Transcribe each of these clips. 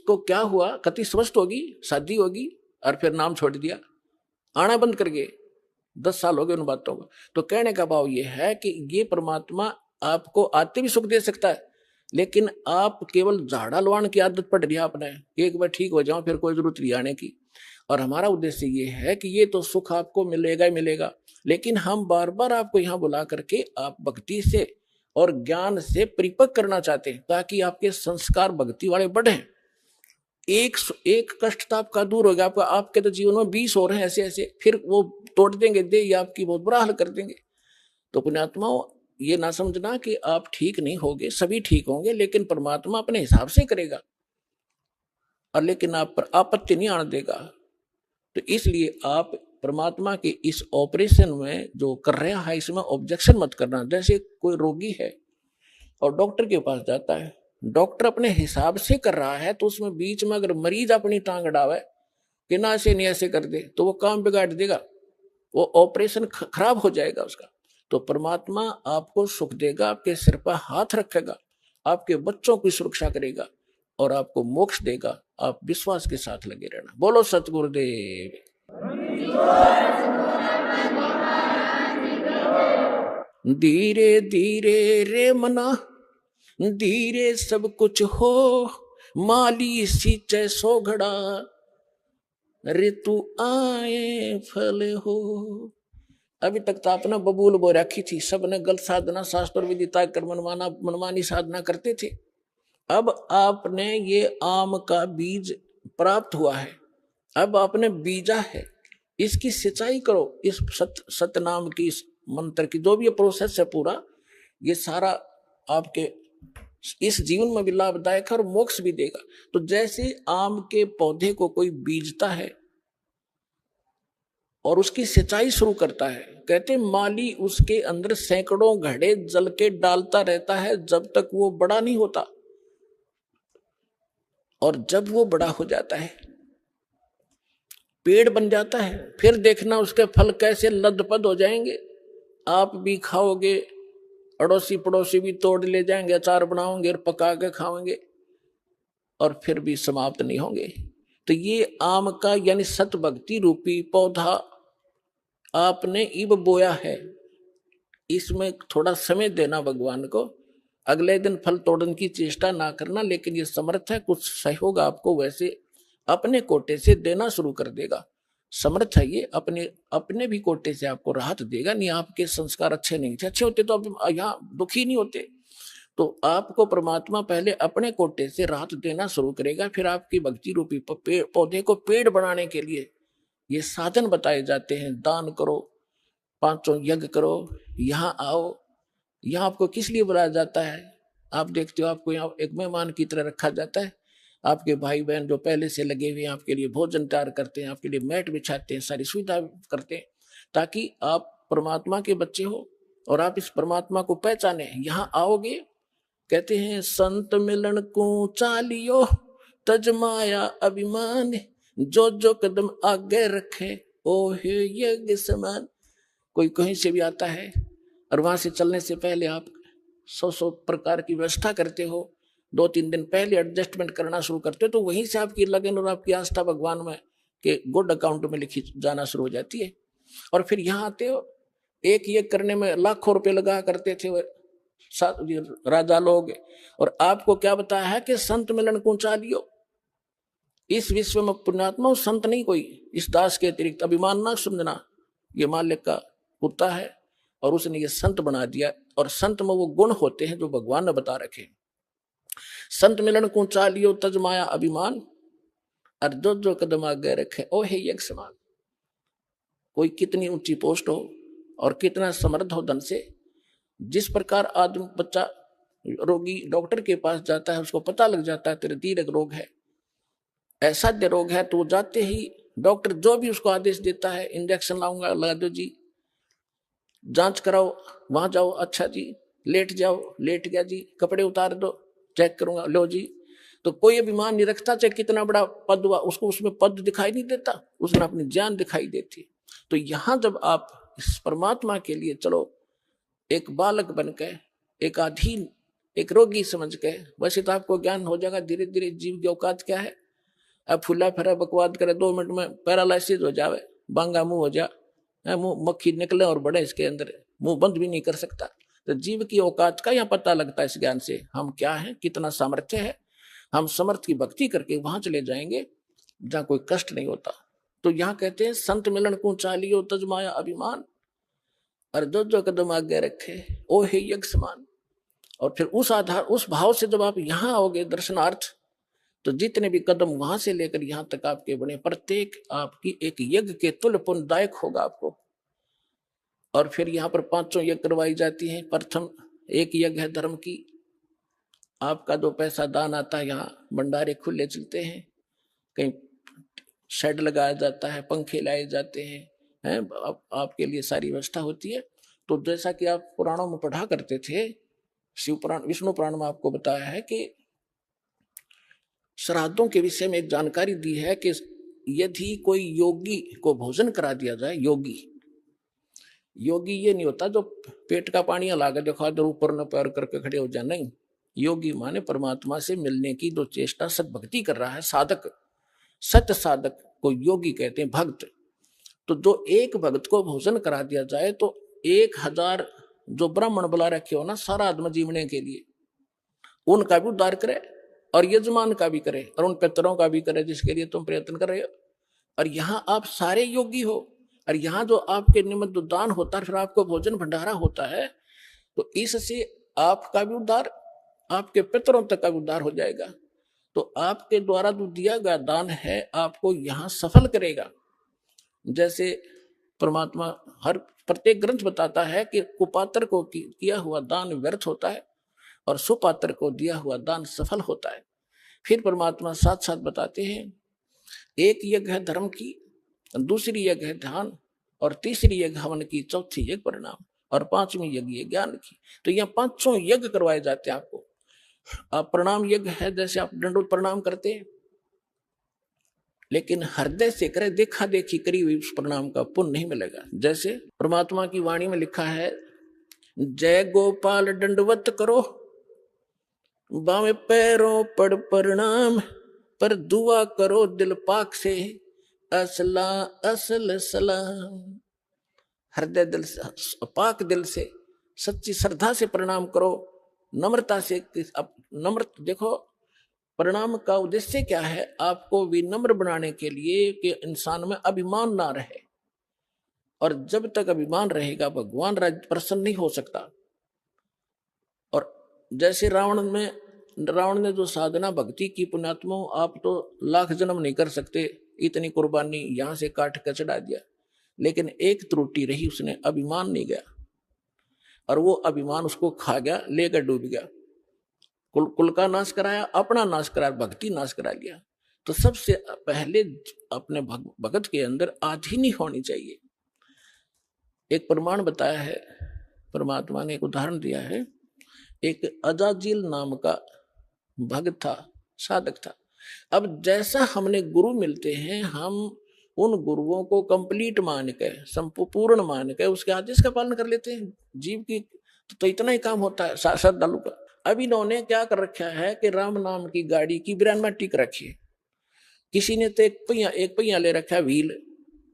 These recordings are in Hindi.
इसको क्या हुआ, कति स्वस्थ होगी, शादी होगी, और फिर नाम छोड़ दिया, आना बंद कर गए। 10 साल हो गए उन बातों को। तो कहने का भाव ये है कि ये परमात्मा आपको आते भी सुख दे सकता है, लेकिन आप केवल झाड़ा लवाण की आदत पड़ रही है आपने, एक बार ठीक हो जाओ फिर कोई जरूरत नहीं आने की। और हमारा उद्देश्य ये है कि ये तो सुख आपको मिलेगा ही मिलेगा, लेकिन हम बार बार आपको यहाँ बुला करके आप भक्ति से और ज्ञान से परिपक्व करना चाहते हैं, ताकि आपके संस्कार भक्ति वाले बढ़े। एक कष्ट तो आपका दूर हो गया, आपके तो जीवन में 20 और हैं ऐसे ऐसे, फिर वो तोड़ देंगे दे, या आपकी बहुत बुरा हाल कर देंगे। तो पुण्यात्माओं, ये ना समझना कि आप ठीक नहीं होगे, सभी ठीक होंगे, लेकिन परमात्मा अपने हिसाब से करेगा, और लेकिन आप पर आपत्ति नहीं आने देगा। तो इसलिए आप परमात्मा के इस ऑपरेशन में जो कर रहा है, इसमें ऑब्जेक्शन मत करना। जैसे कोई रोगी है और डॉक्टर के पास जाता है, डॉक्टर अपने हिसाब से कर रहा है, तो उसमें बीच में अगर मरीज अपनी टांग अड़ावे कि ना ऐसे नहीं ऐसे कर दे, तो वो काम बिगाड़ देगा, वो ऑपरेशन खराब हो जाएगा उसका। तो परमात्मा आपको सुख देगा, आपके सिर पर हाथ रखेगा, आपके बच्चों की सुरक्षा करेगा और आपको मोक्ष देगा। आप विश्वास के साथ लगे रहना। बोलो सतगुरुदेव। धीरे धीरे रे मना, धीरे सब कुछ हो, माली सींचे सो घड़ा, ऋतु आए फल हो। अभी तक तो आपने बबूल बो रखी थी, सबने गलत साधना, शास्त्र विदिता कर मनमानी साधना करते थे। अब आपने ये आम का बीज प्राप्त हुआ है, अब आपने बीजा है, इसकी सिंचाई करो। इस सत नाम की, इस मंत्र की जो भी ये प्रोसेस है पूरा, ये सारा आपके इस जीवन में भी लाभदायक है और मोक्ष भी देगा। तो जैसे आम के पौधे को कोई बीजता है और उसकी सिंचाई शुरू करता है, कहते माली उसके अंदर सैकड़ों घड़े जल के डालता रहता है जब तक वो बड़ा नहीं होता, और जब वो बड़ा हो जाता है, पेड़ बन जाता है, फिर देखना उसके फल कैसे लदपद हो जाएंगे। आप भी खाओगे, अड़ोसी पड़ोसी भी तोड़ ले जाएंगे, अचार बनाओगे और पका के खाओगे, और फिर भी समाप्त नहीं होंगे। तो ये आम का यानी सत भक्ति रूपी पौधा आपने इब बोया है, इसमें थोड़ा समय देना भगवान को, अगले दिन फल तोड़ने की चेष्टा ना करना, लेकिन ये समर्थ है, कुछ सहयोग आपको वैसे अपने कोटे से देना शुरू कर देगा। समर्थ है ये, अपने भी कोटे से आपको राहत देगा। नहीं आपके संस्कार अच्छे नहीं थे, अच्छे होते तो आप यहाँ दुखी नहीं होते। तो आपको परमात्मा पहले अपने कोटे से राहत देना शुरू करेगा, फिर आपकी भक्ति रूपी पौधे को पेड़ बनाने के लिए ये साधन बताए जाते हैं। दान करो, 5 यज्ञ करो, यहाँ आओ। यहाँ आपको किस लिए बुलाया जाता है? आप देखते हो आपको यहाँ एक मेहमान की तरह रखा जाता है। आपके भाई बहन जो पहले से लगे हुए हैं आपके लिए भोजन तैयार करते हैं, आपके लिए मैट बिछाते हैं, सारी सुविधा करते हैं, ताकि आप परमात्मा के बच्चे हो और आप इस परमात्मा को पहचाने। यहाँ आओगे, कहते हैं संत मिलन को चालियो, तज माया अभिमान, जो जो कदम आगे रखे ओ हे यज्ञ समान। कोई कहीं से भी आता है और वहां से चलने से पहले आप 100 प्रकार की व्यवस्था करते हो, 2-3 दिन पहले एडजस्टमेंट करना शुरू करते हो, तो वहीं से आपकी लगन और आपकी आस्था भगवान में के गुड अकाउंट में लिखी जाना शुरू हो जाती है। और फिर यहाँ आते हो, एक ये करने में लाखों रुपए लगा करते थे राजा लोग, और आपको क्या बताया है कि संत मिलन को चालियो। इस विश्व में पुण्यात्मा संत नहीं कोई, इस दास के अतिरिक्त। अभिमान ना समझना, ये मालिक का कुत्ता है और उसने ये संत बना दिया, और संत में वो गुण होते हैं जो भगवान ने बता रखे। संत मिलन को चालियो, तज माया अभिमान, और जो जो कदम आगे रखे ओ हे यज्ञ समान। कोई कितनी ऊंची पोस्ट हो और कितना समृद्ध हो धन से, जिस प्रकार आदमी बच्चा रोगी डॉक्टर के पास जाता है, उसको पता लग जाता है तेरे दीर्घ रोग है, असाध्य रोग है, तो जाते ही डॉक्टर जो भी उसको आदेश देता है, इंजेक्शन लाऊंगा लगा दो जी, जांच कराओ वहां जाओ, अच्छा जी, लेट जाओ, लेट गया जी, कपड़े उतार दो, चेक करूंगा, लो जी। तो कोई अभिमान नहीं रखता, चाहे कितना बड़ा पद हुआ, उसको उसमें पद दिखाई नहीं देता, उसमें अपनी जान दिखाई देती। तो यहां जब आप इस परमात्मा के लिए चलो, एक बालक बनकर, एक अधीन, एक रोगी समझ के। वैसे तो आपको ज्ञान हो जाएगा धीरे धीरे जीव की औकात क्या है। अब फुला फिरा बकवाद करे 2 मिनट में पैरालाइसिस हो जावे, बांगा मुंह हो जा, मुंह मक्खी निकले और बड़े इसके अंदर, मुंह बंद भी नहीं कर सकता। तो जीव की औकात का यहाँ पता लगता है इस ज्ञान से, हम क्या है, कितना सामर्थ्य है। हम समर्थ की भक्ति करके वहां चले जाएंगे जहाँ कोई कष्ट नहीं होता। तो यहाँ कहते हैं संत मिलन को चालियो तजमाया अभिमान, और जो कदम आगे रखे ओ हे यज्ञ समान। और फिर उस आधार उस भाव से जब आप यहाँ आओगे दर्शनार्थ, तो जितने भी कदम वहां से लेकर यहाँ तक आपके बने, प्रत्येक आपकी एक यज्ञ के तुल्य पुण्यदायक होगा आपको। और फिर यहाँ पर 5 यज्ञ करवाई जाती हैं। प्रथम एक यज्ञ है धर्म की, आपका जो पैसा दान आता है, यहाँ भंडारे खुले चलते हैं, कहीं शेड लगाया जाता है, पंखे लाए जाते हैं, आपके लिए सारी व्यवस्था होती है। तो जैसा कि आप पुराणों में पढ़ा करते थे, शिव पुराण विष्णु पुराण में आपको बताया है कि श्राद्धों के विषय में एक जानकारी दी है कि यदि कोई योगी को भोजन करा दिया जाए, योगी ये नहीं होता जो पेट का पानी लाकर देखा दो ऊपर न पैर करके खड़े हो जाए, नहीं। योगी माने परमात्मा से मिलने की जो चेष्टा सद्भक्ति कर रहा है, साधक, सत्य साधक को योगी कहते हैं, भक्त। तो जो एक भक्त को भोजन करा दिया जाए तो 1000 जो ब्राह्मण बुला रखे हो ना सारा आत्म जीवने के लिए, उनका भी उद्धार करे और यजमान का भी करे और उन पितरों का भी करे जिसके लिए तुम प्रयत्न कर रहे हो। और यहाँ आप सारे योगी हो, और यहाँ जो आपके निमित्त जो दान होता है, फिर आपको भोजन भंडारा होता है, तो इससे आपका भी उद्धार, आपके पितरों तक का भी उद्धार हो जाएगा। तो आपके द्वारा जो दिया गया दान है आपको यहाँ सफल करेगा। जैसे परमात्मा हर प्रत्येक ग्रंथ बताता है कि कुपात्र को किया हुआ दान व्यर्थ होता है और सुपात्र को दिया हुआ दान सफल होता है। फिर परमात्मा साथ साथ बताते हैं, एक यज्ञ है धर्म की, दूसरी यज्ञ है ध्यान, और तीसरी यज्ञ हवन की, चौथी यज्ञ परिणाम, और 5वीं यज्ञ ज्ञान की। तो यहाँ 5 यज्ञ करवाए जाते हैं आपको। आप प्रणाम यज्ञ है, जैसे आप दंडोत प्रणाम करते हैं, लेकिन हृदय से करे, देखा देखी करी हुई उस प्रणाम का पुण्य नहीं मिलेगा। जैसे परमात्मा की वाणी में लिखा है, जय गोपाल दंडवत करो, बामे पैरों पड़ प्रणाम, पर दुआ करो दिल पाक से, असला असल सलाम। हृदय दिल से, पाक दिल से, सच्ची श्रद्धा से प्रणाम करो, नम्रता से। नम्र देखो, प्रणाम का उद्देश्य क्या है, आपको विनम्र बनाने के लिए कि इंसान में अभिमान ना रहे। और जब तक अभिमान रहेगा भगवान प्रसन्न नहीं हो सकता। और जैसे रावण ने जो साधना भक्ति की, पुण्यात्मा आप तो लाख जन्म नहीं कर सकते, इतनी कुर्बानी यहां से काट कर चढ़ा दिया, लेकिन एक त्रुटि रही, उसने अभिमान नहीं गया, और वो अभिमान उसको खा गया, लेकर डूब गया। कुल का नाश कराया, अपना नाश कराया, भक्ति नाश करा लिया। तो सबसे पहले अपने भगत के अंदर आधीनी होनी चाहिए। एक प्रमाण बताया है परमात्मा ने, एक उदाहरण दिया है। एक अजाजिल नाम का भक्त था, साधक था। अब जैसा हमने गुरु मिलते हैं, हम उन गुरुओं को कंप्लीट मान के, संपूर्ण मान के उसके आदेश का पालन कर लेते हैं। जीव की तो इतना ही काम होता है श्रद्धालु का। अब इन्होंने क्या कर रखा है कि राम नाम की गाड़ी की ब्रांड टिक रखी है। किसी ने तो एक पहिया ले रखा है व्हील,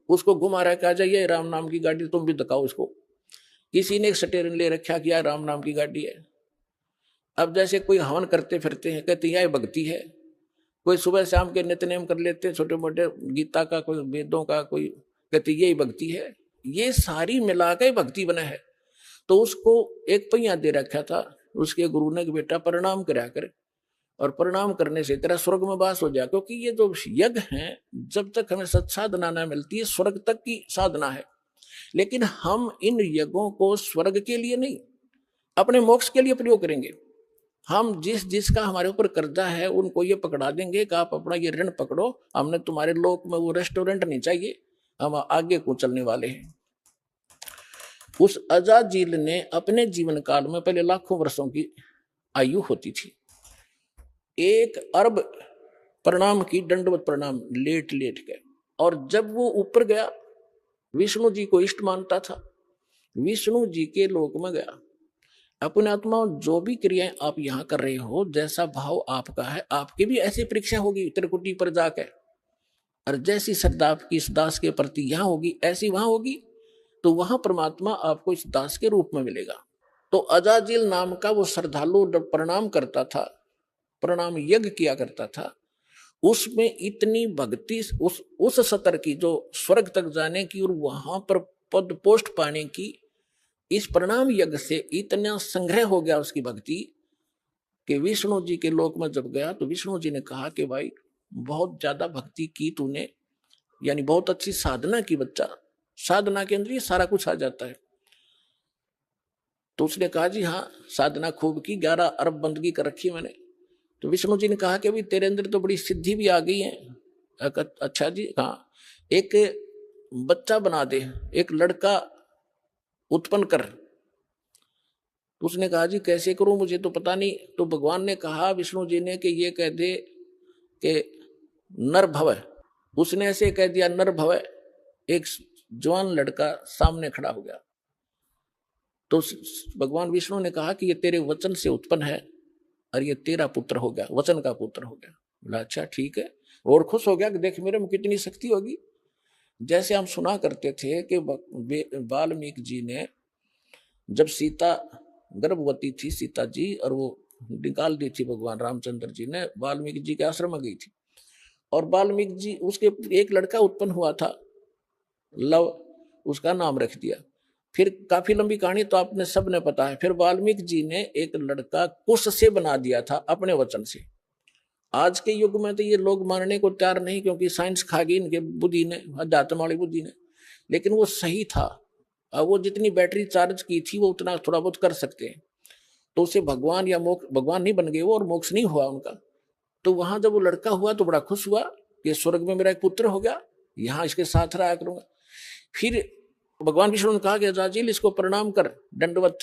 उसको घुमा रखा है, जाइए राम नाम की गाड़ी, तुम भी दिखाओ उसको। किसी ने एक स्टीयरिंग ले रखा कि यार राम नाम की गाड़ी है। अब जैसे कोई हवन करते फिरते हैं, कहते हैं यह भक्ति है। कोई सुबह शाम के नित्यनेम कर लेते हैं, छोटे मोटे गीता का, कोई वेदों का, कोई कहते यही भक्ति है। ये सारी मिला के भक्ति बना है। तो उसको एक पहिया दे रखा था, उसके गुरु ने, बेटा प्रणाम करा कर, और प्रणाम करने से तेरा स्वर्ग में वास हो जाए। क्योंकि ये जो यज्ञ है, जब तक हमें सत्साधना न मिलती है, स्वर्ग तक की साधना है। लेकिन हम इन यज्ञों को स्वर्ग के लिए नहीं, अपने मोक्ष के लिए प्रयोग करेंगे। हम जिसका हमारे ऊपर कर्जा है उनको ये पकड़ा देंगे कि आप अपना ये ऋण पकड़ो, हमने तुम्हारे लोक में वो रेस्टोरेंट नहीं चाहिए, हम आगे को चलने वाले हैं। उस अजाजिल ने अपने जीवन काल में, पहले लाखों वर्षों की आयु होती थी, 1 अरब प्रणाम की, दंडवत प्रणाम लेट लेट के। और जब वो ऊपर गया, विष्णु जी को इष्ट मानता था, विष्णु जी के लोक में गया। अपने आत्मा जो भी क्रियाएं आप यहाँ कर रहे हो, जैसा भाव आपका है, आपकी भी ऐसी परीक्षा होगी त्रिकुटी पर जाकर। और जैसी श्रद्धा आपकी इस दास के प्रति यहाँ होगी, ऐसी वहां होगी, तो वहां परमात्मा आपको इस दास के रूप में मिलेगा। तो अजाजिल नाम का वो श्रद्धालु जब प्रणाम करता था, प्रणाम यज्ञ किया करता था, उसमें इतनी भक्ति, उस स्तर की जो स्वर्ग तक जाने की और वहां पर पद पोस्ट पाने की, इस प्रणाम यज्ञ से इतना संग्रह हो गया उसकी भक्ति कि विष्णु जी के लोक में जब गया तो विष्णु जी ने कहा कि भाई बहुत ज्यादा भक्ति की तूने, यानी बहुत अच्छी साधना की बच्चा, साधना के अंदर ये सारा कुछ आ जाता है। तो उसने कहा जी हाँ साधना खूब की, 11 अरब बंदगी कर रखी मैंने। तो विष्णु जी ने कहा कि अभी तेरे अंदर तो बड़ी सिद्धि भी आ गई है। अच्छा जी हाँ, एक बच्चा बना दे, एक लड़का उत्पन्न कर। तो उसने कहा जी कैसे करूं, मुझे तो पता नहीं। तो भगवान ने कहा विष्णु जी ने कि ये कह दे कि नर भव। उसने ऐसे कह दिया नर भव, एक जवान लड़का सामने खड़ा हो गया। तो भगवान विष्णु ने कहा कि ये तेरे वचन से उत्पन्न है और ये तेरा पुत्र हो गया, वचन का पुत्र हो गया। बोला अच्छा ठीक है, और खुश हो गया कि देख मेरे में कितनी शक्ति होगी। जैसे हम सुना करते थे कि वाल्मीकि जी ने जब सीता गर्भवती थी, सीता जी, और वो निकाल दी थी भगवान रामचंद्र जी ने, वाल्मीकि जी के आश्रम में गई थी, और वाल्मीकि जी उसके एक लड़का उत्पन्न हुआ था, लव, उसका नाम रख दिया। फिर काफी लंबी कहानी तो आपने सबने पता है। फिर वाल्मीकि जी ने एक लड़का कुश से बना दिया था अपने वचन से। आज के युग में तो ये लोग मानने को तैयार नहीं, क्योंकि साइंस खा गई इनके बुद्धि ने, अध्यात्म वाली बुद्धि ने, लेकिन वो सही था। अब वो जितनी बैटरी चार्ज की थी वो उतना थोड़ा बहुत कर सकते हैं। तो उसे भगवान या मोक्ष, भगवान नहीं बन गए वो और मोक्ष नहीं हुआ उनका। तो वहां जब वो लड़का हुआ तो बड़ा खुश हुआ कि स्वर्ग में मेरा एक पुत्र हो गया, यहाँ इसके साथ रहा करूंगा। फिर भगवान विष्णु ने कहा कि अजाजिल इसको प्रणाम कर, दंडवत।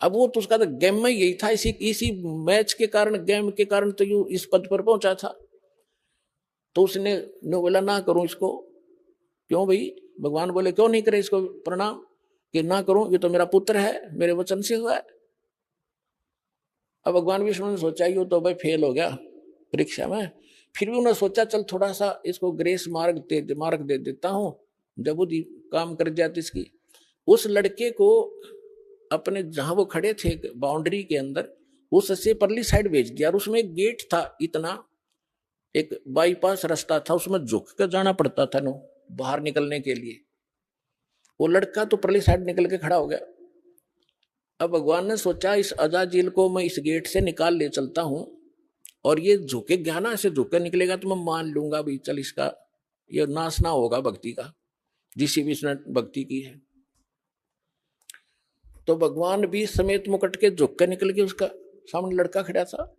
अब वो तो उसका तो गेम में यही था, इसी मैच के कारण, गेम के कारण तो यू इस पद पर पहुंचा था। तो उसने बोला ना करूं इसको। क्यों भाई? भगवान बोले क्यों नहीं करे इसको प्रणाम? कि ना करूं, ये तो मेरा पुत्र है, मेरे वचन से हुआ है। अब भगवान विष्णु ने सोचा यू तो भाई फेल हो गया परीक्षा में। फिर भी उन्होंने सोचा चल थोड़ा सा इसको ग्रेस मार्ग दे देता हूं, जब वो काम कर जाती इसकी। उस लड़के को अपने जहां वो खड़े थे बाउंड्री के अंदर, उससे परली साइड भेज दिया। और उसमें एक गेट था, इतना एक बाईपास रास्ता था, उसमें झुक कर जाना पड़ता था नो बाहर निकलने के लिए। वो लड़का तो परली साइड निकल के खड़ा हो गया। अब भगवान ने सोचा इस अजाजिल को मैं इस गेट से निकाल ले चलता हूं, और ये झुके गया ना, ऐसे झुके निकलेगा तो मैं मान लूंगा भाई चल इसका ये नाश ना होगा भक्ति का, जिसी भी इसने भक्ति की है। तो भगवान भी समेत मुकट के झुक के निकल के, उसका सामने लड़का खड़ा था।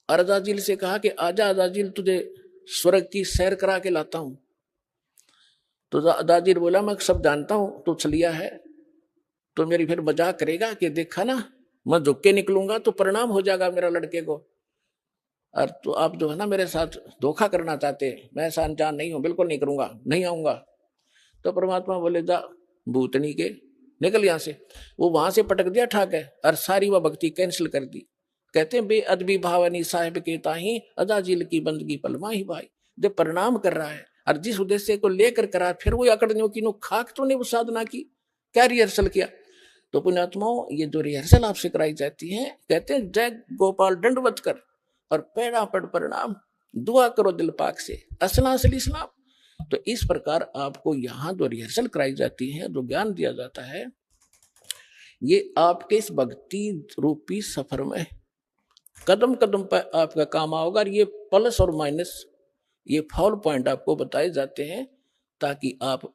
अजाजिल से कहा कि आजा अजाजिल, तुझे स्वर्ग की सैर करा के लाता हूं। तो अजाजिल बोला मैं सब जानता हूं तू छलिया है, तो मेरी फिर मजाक करेगा कि देखा ना मैं झुक के निकलूंगा तो परिणाम हो जाएगा मेरा लड़के को, और तो आप जो है ना मेरे साथ धोखा करना चाहते हैं, मैं ऐसा अनजान नहीं हूं, बिल्कुल नहीं करूंगा, नहीं आऊंगा। तो परमात्मा बोले जा भूतनी के निकल यहां से। वो वहां से पटक दिया ठाक है, और सारी वह भक्ति कैंसिल कर दी। कहते हैं बेअदबी भावनी साहिब के ताही अजाजिल की बंदगी पलमा ही भाई। जब परिणाम कर रहा है और जिस उद्देश्य को लेकर करा, फिर वो अकड़नियों की नो खाक तो नहीं वो साधना की, क्या रिहर्सल किया। तो पुण्यात्माओं ये जो रिहर्सल आपसे कराई जाती है, कहते हैं जय गोपाल दंडवत कर और पैरा पड़ प्रणाम, दुआ करो दिल पाक से असला असली इस्लाम। तो इस प्रकार आपको यहाँ जो रिहर्सल कराई जाती है, जो ज्ञान दिया जाता है, ये आपके इस भक्ति रूपी सफर में कदम कदम पर आपका काम आओगा। और ये प्लस और माइनस, ये फॉल पॉइंट आपको बताए जाते हैं ताकि आप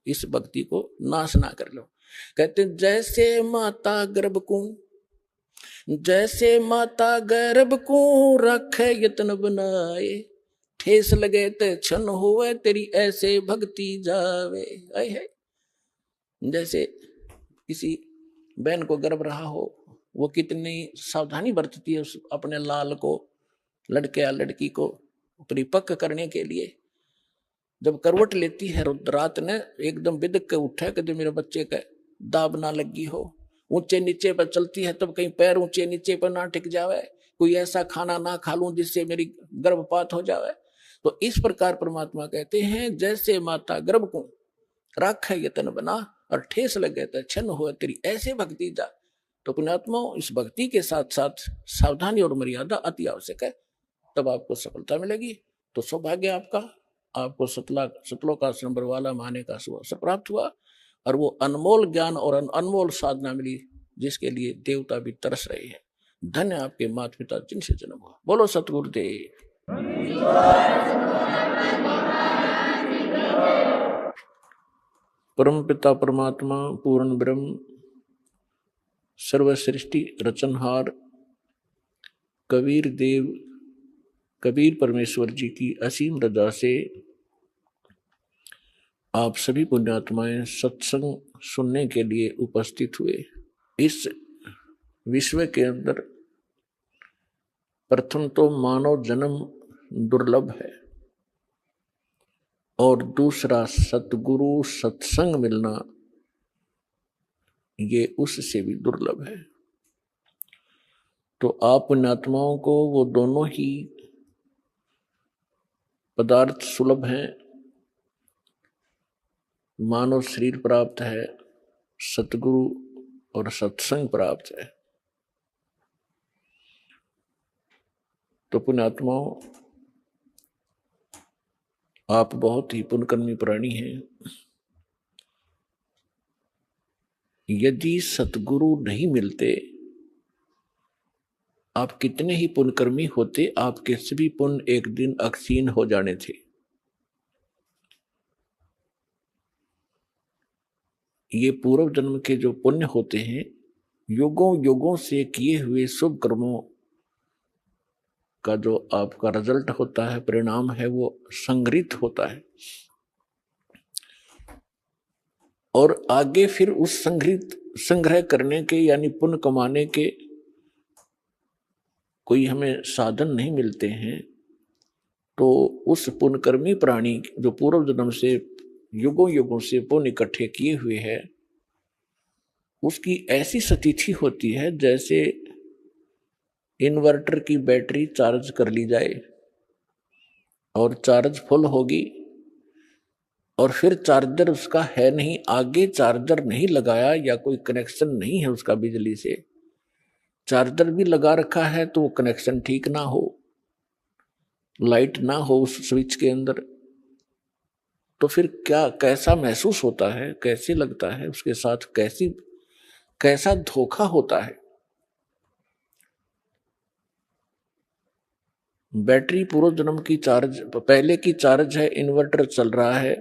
इस भक्ति को नाश ना कर लो। कहते जैसे माता गर्भ को, जैसे माता गर्भ को रखे यत्न बनाए, ठेस लगे ते क्षण होवे तेरी ऐसे भक्ति जावे। है जैसे किसी बहन को गर्भ रहा हो, वो कितनी सावधानी बरतती है उस अपने लाल को, लड़के या लड़की को परिपक्व करने के लिए। जब करवट लेती है रात ने एकदम बिदक के उठे कि मेरे बच्चे का दाब ना लगी हो, ऊंचे नीचे पर चलती है तब कहीं पैर ऊंचे नीचे पर ना टिक जावे, कोई ऐसा खाना ना खा लूं जिससे मेरी गर्भपात हो जावे। तो इस प्रकार परमात्मा कहते हैं जैसे माता गर्भ को राख है यतन बना और ठेस लगे तो छन हो तेरी, ऐसे भक्ति जा। तो पुण्यात्मा इस भक्ति के साथ साथ सावधानी और मर्यादा अति आवश्यक है, तब आपको सफलता मिलेगी। तो सौभाग्य आपका, आपको सतलोकाश्रम बरवाला माने का शुभ अवसर प्राप्त हुआ और वो अनमोल ज्ञान और अनमोल साधना मिली जिसके लिए देवता भी तरस रहे हैं। धन्य आपके माता पिता जिनसे जन्म हुआ। बोलो सतगुरुदेव। परम पिता परमात्मा पूर्ण ब्रह्म सर्व सृष्टि रचनहार कबीर देव कबीर परमेश्वर जी की असीम रजा से आप सभी पुण्यात्माएं सत्संग सुनने के लिए उपस्थित हुए। इस विश्व के अंदर प्रथम तो मानव जन्म दुर्लभ है और दूसरा सतगुरु सत्संग मिलना ये उससे भी दुर्लभ है। तो आप पुण्यात्माओं को वो दोनों ही पदार्थ सुलभ हैं। मानव शरीर प्राप्त है, सतगुरु और सत्संग प्राप्त है। तो पुण्यात्माओं आप बहुत ही पुण्यकर्मी प्राणी हैं। यदि सतगुरु नहीं मिलते, आप कितने ही पुण्यकर्मी होते, आपके सभी पुण्य एक दिन अक्षीण हो जाने थे। ये पूर्व जन्म के जो पुण्य होते हैं, युगों युगों से किए हुए शुभ कर्मों का जो आपका रिजल्ट होता है, परिणाम है, वो संग्रहित होता है और आगे फिर उस संग्रह करने के यानी पुण्य कमाने के कोई हमें साधन नहीं मिलते हैं। तो उस पुण्यकर्मी प्राणी जो पूर्व जन्म से युगों युगों से पुण्य इकट्ठे किए हुए है, उसकी ऐसी स्थिति होती है जैसे इन्वर्टर की बैटरी चार्ज कर ली जाए और चार्ज फुल होगी और फिर चार्जर उसका है नहीं, आगे चार्जर नहीं लगाया या कोई कनेक्शन नहीं है उसका बिजली से, चार्जर भी लगा रखा है तो वो कनेक्शन ठीक ना हो, लाइट ना हो उस स्विच के अंदर, तो फिर क्या कैसा महसूस होता है, कैसे लगता है, उसके साथ कैसा धोखा होता है। बैटरी पूर्व जन्म की चार्ज पहले की चार्ज है, इन्वर्टर चल रहा है,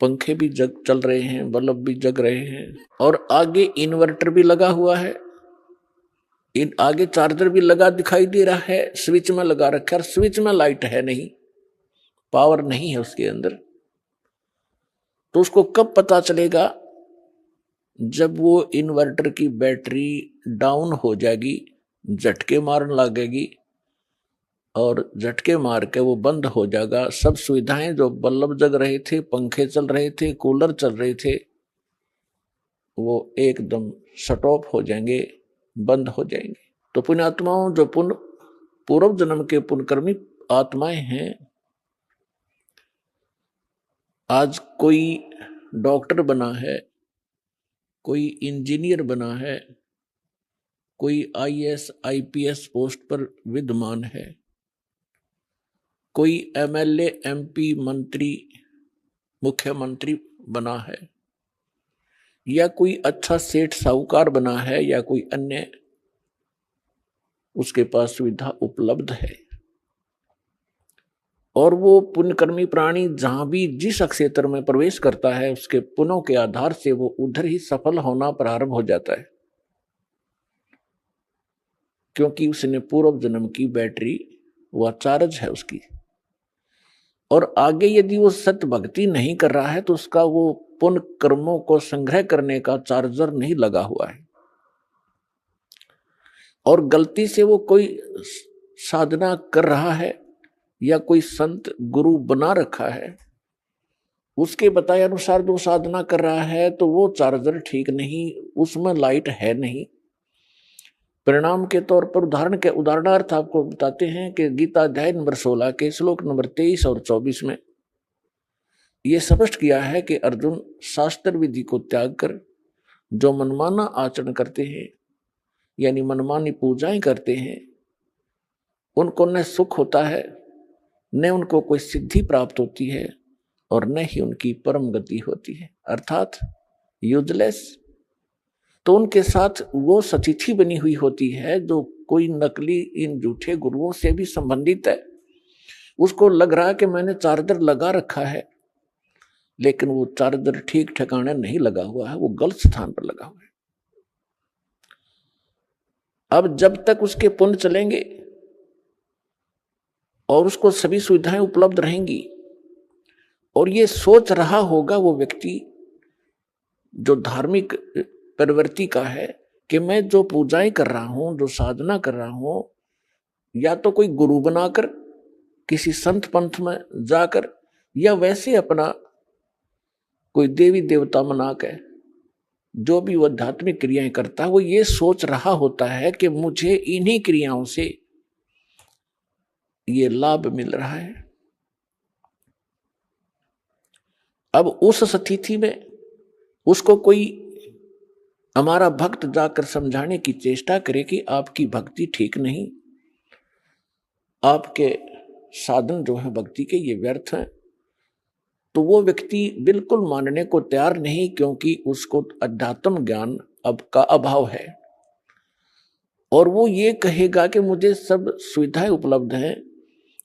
पंखे भी चल रहे हैं, बल्ब भी जग रहे हैं और आगे इन्वर्टर भी लगा हुआ है, आगे चार्जर भी लगा दिखाई दे रहा है, स्विच में लगा रखा है, स्विच में लाइट है नहीं, पावर नहीं है उसके अंदर। तो उसको कब पता चलेगा? जब वो इन्वर्टर की बैटरी डाउन हो जाएगी, झटके मारने लगेगी और झटके मार के वो बंद हो जाएगा। सब सुविधाएं जो बल्ब जग रहे थे, पंखे चल रहे थे, कूलर चल रहे थे, वो एकदम शट ऑफ हो जाएंगे, बंद हो जाएंगे। तो पुण्यात्माओं जो पूर्व जन्म के पुण्यकर्मी आत्माएं हैं, आज कोई डॉक्टर बना है, कोई इंजीनियर बना है, कोई IAS IPS पोस्ट पर विद्यमान है, कोई MLA MP मंत्री मुख्यमंत्री बना है, या कोई अच्छा सेठ साहूकार बना है, या कोई अन्य उसके पास सुविधा उपलब्ध है। और वो पुण्यकर्मी प्राणी जहां भी जिस क्षेत्र में प्रवेश करता है, उसके पुण्यों के आधार से वो उधर ही सफल होना प्रारंभ हो जाता है, क्योंकि उसने पूर्व जन्म की बैटरी वह चार्ज है उसकी। और आगे यदि वो सत्य भक्ति नहीं कर रहा है तो उसका वो पुण्य कर्मों को संग्रह करने का चार्जर नहीं लगा हुआ है, और गलती से वो कोई साधना कर रहा है या कोई संत गुरु बना रखा है, उसके बताए अनुसार जो साधना कर रहा है तो वो चार्जर ठीक नहीं, उसमें लाइट है नहीं। परिणाम के तौर पर उदाहरणार्थ आपको बताते हैं कि गीता अध्याय नंबर 16 के श्लोक नंबर 23 और 24 में यह स्पष्ट किया है कि अर्जुन शास्त्र विधि को त्याग कर जो मनमाना आचरण करते हैं, यानी मनमानी पूजाएं करते हैं, उनको न सुख होता है, न उनको कोई सिद्धि प्राप्त होती है और न ही उनकी परम गति होती है, अर्थात यूजलेस। तो उनके साथ वो सतिथि बनी हुई होती है जो कोई नकली इन झूठे गुरुओं से भी संबंधित है। उसको लग रहा है कि मैंने चार्जर लगा रखा है, लेकिन वो चार्जर ठीक ठिकाने नहीं लगा हुआ है, वो गलत स्थान पर लगा हुआ है। अब जब तक उसके पुण्य चलेंगे और उसको सभी सुविधाएं उपलब्ध रहेंगी और ये सोच रहा होगा वो व्यक्ति जो धार्मिक प्रवृत्ति का है कि मैं जो पूजाएं कर रहा हूं, जो साधना कर रहा हूं, या तो कोई गुरु बनाकर किसी संत पंथ में जाकर या वैसे अपना कोई देवी देवता मनाकर जो भी वो आध्यात्मिक क्रियाएं करता है, वो ये सोच रहा होता है कि मुझे इन्हीं क्रियाओं से ये लाभ मिल रहा है। अब उस स्थिति में उसको कोई हमारा भक्त जाकर समझाने की चेष्टा करे कि आपकी भक्ति ठीक नहीं, आपके साधन जो है भक्ति के ये व्यर्थ हैं, तो वो व्यक्ति बिल्कुल मानने को तैयार नहीं, क्योंकि उसको अध्यात्म ज्ञान अब का अभाव है। और वो ये कहेगा कि मुझे सब सुविधाएं उपलब्ध हैं,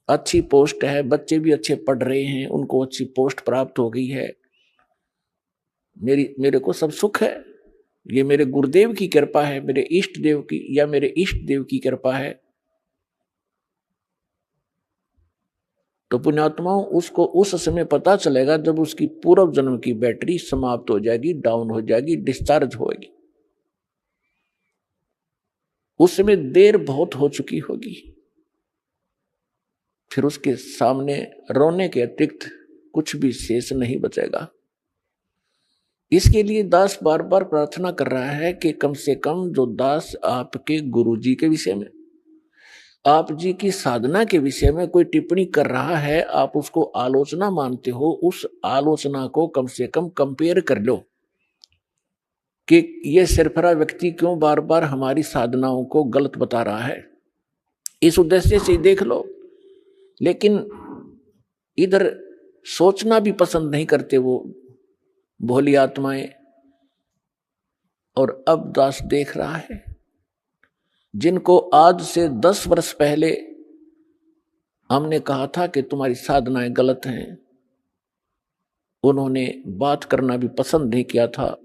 अच्छी पोस्ट है, बच्चे भी अच्छे पढ़ रहे हैं, उनको अच्छी पोस्ट प्राप्त हो गई है, मेरे को सब सुख है, ये मेरे गुरुदेव की कृपा है, मेरे इष्ट देव की या मेरे इष्ट देव की कृपा है। तो पुण्यात्माओं, उसको उस समय पता चलेगा जब उसकी पूर्व जन्म की बैटरी समाप्त हो जाएगी, डाउन हो जाएगी, डिस्चार्ज होगी। उस समय देर बहुत हो चुकी होगी, फिर उसके सामने रोने के अतिरिक्त कुछ भी शेष नहीं बचेगा। इसके लिए दास बार बार प्रार्थना कर रहा है कि कम से कम जो दास आपके गुरु जी के विषय में, आप जी की साधना के विषय में कोई टिप्पणी कर रहा है, आप उसको आलोचना मानते हो, उस आलोचना को कम से कम कंपेयर कर लो कि यह सिरफरा व्यक्ति क्यों बार बार हमारी साधनाओं को गलत बता रहा है, इस उद्देश्य से देख लो। लेकिन इधर सोचना भी पसंद नहीं करते वो भोली आत्माएं। और अब दास देख रहा है, जिनको आज से 10 वर्ष पहले हमने कहा था कि तुम्हारी साधनाएं गलत हैं, उन्होंने बात करना भी पसंद नहीं किया था,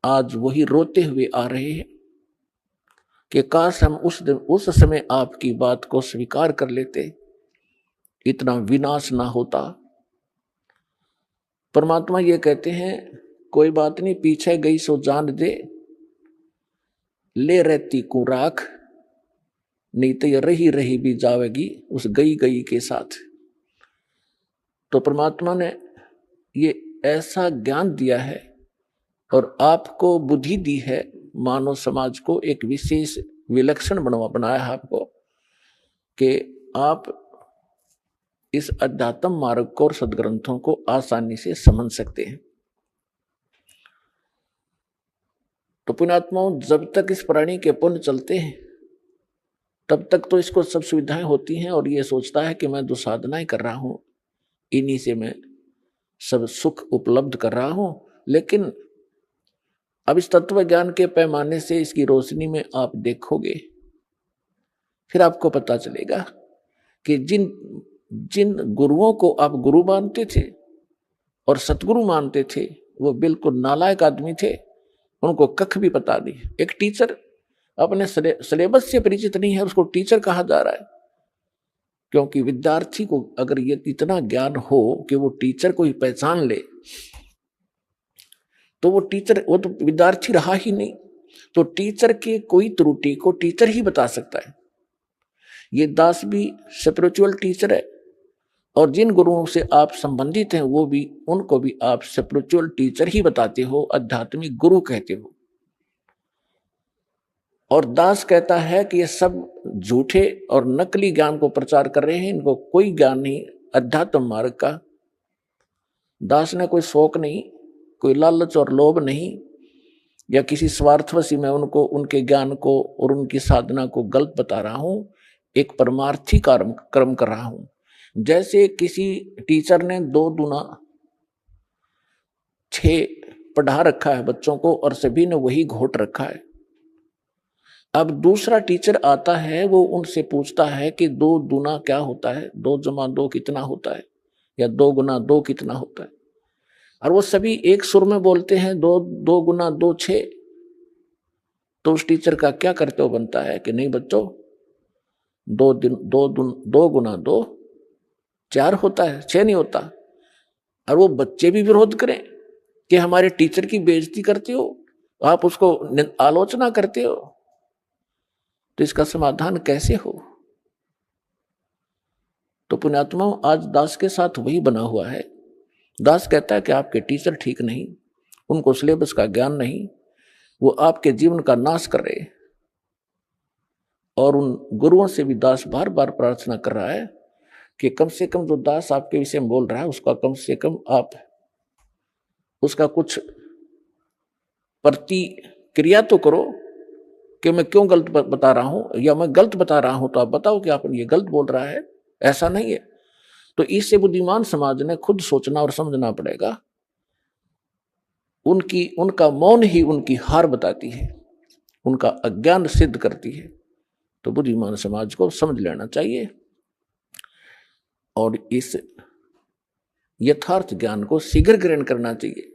आज वही रोते हुए आ रहे हैं कि काश हम उस समय आपकी बात को स्वीकार कर लेते, इतना विनाश ना होता। परमात्मा ये कहते हैं, कोई बात नहीं, पीछे गई सो जान दे, ले रहती को राख, नहीं तो ये रही रही भी जावेगी उस गई गई के साथ। तो परमात्मा ने ये ऐसा ज्ञान दिया है और आपको बुद्धि दी है, मानव समाज को एक विशेष विलक्षण बनाया है आपको, कि आप इस अध्यात्म मार्ग को और सदग्रंथों को आसानी से समझ सकते हैं। तो पुण्यात्माओं, जब तक इस प्राणी के पुण्य चलते हैं तब तक तो इसको सब सुविधाएं होती हैं और ये सोचता है कि मैं जो साधनाएं कर रहा हूं इन्हीं से मैं सब सुख उपलब्ध कर रहा हूं। लेकिन अब इस तत्व ज्ञान के पैमाने से, इसकी रोशनी में आप देखोगे, फिर आपको पता चलेगा कि जिन गुरुओं को आप गुरु मानते थे और सतगुरु मानते थे, वो बिल्कुल नालायक आदमी थे, उनको कख भी पता नहीं। एक टीचर अपने सिलेबस से परिचित नहीं है, उसको टीचर कहा जा रहा है, क्योंकि विद्यार्थी को अगर ये इतना ज्ञान हो कि वो टीचर को ही पहचान ले, तो वो तो विद्यार्थी रहा ही नहीं। तो टीचर के कोई त्रुटि को टीचर ही बता सकता है। ये दास भी स्पिरिचुअल टीचर है, और जिन गुरुओं से आप संबंधित हैं वो भी, उनको भी आप स्पिरिचुअल टीचर ही बताते हो, आध्यात्मिक गुरु कहते हो। और दास कहता है कि ये सब झूठे और नकली ज्ञान को प्रचार कर रहे हैं, इनको कोई ज्ञान नहीं अध्यात्म मार्ग का। दास ने कोई शौक नहीं, कोई लालच और लोभ नहीं, या किसी स्वार्थवशी मैं उनको, उनके ज्ञान को और उनकी साधना को गलत बता रहा हूं। एक परमार्थी कर्म कर रहा हूं। जैसे किसी टीचर ने 2 दूना 6 पढ़ा रखा है बच्चों को और सभी ने वही घोट रखा है। अब दूसरा टीचर आता है, वो उनसे पूछता है कि 2 दूना क्या होता है, 2 जमा 2 कितना होता है, या 2 गुना 2 कितना होता है। और वो सभी एक सुर में बोलते हैं 2 गुना 2 6। तो उस टीचर का क्या कर्तव्य बनता है कि नहीं बच्चों, 2 गुना 2 4 होता है, 6 नहीं होता। और वो बच्चे भी विरोध करें कि हमारे टीचर की बेइज्जती करते हो, आप उसको आलोचना करते हो, तो इसका समाधान कैसे हो। तो पुण्यात्माओं, आज दास के साथ वही बना हुआ है। दास कहता है कि आपके टीचर ठीक नहीं, उनको सिलेबस का ज्ञान नहीं, वो आपके जीवन का नाश कर रहे। और उन गुरुओं से भी दास बार बार प्रार्थना कर रहा है कि कम से कम जो दास आपके विषय में बोल रहा है उसका कम से कम आप उसका कुछ प्रतिक्रिया तो करो कि मैं क्यों गलत बता रहा हूं, या मैं गलत बता रहा हूं तो आप बताओ कि आप ये गलत बोल रहा है, ऐसा नहीं है। तो इससे बुद्धिमान समाज ने खुद सोचना और समझना पड़ेगा। उनका मौन ही उनकी हार बताती है, उनका अज्ञान सिद्ध करती है। तो बुद्धिमान समाज को समझ लेना चाहिए और इस यथार्थ ज्ञान को शीघ्र ग्रहण करना चाहिए।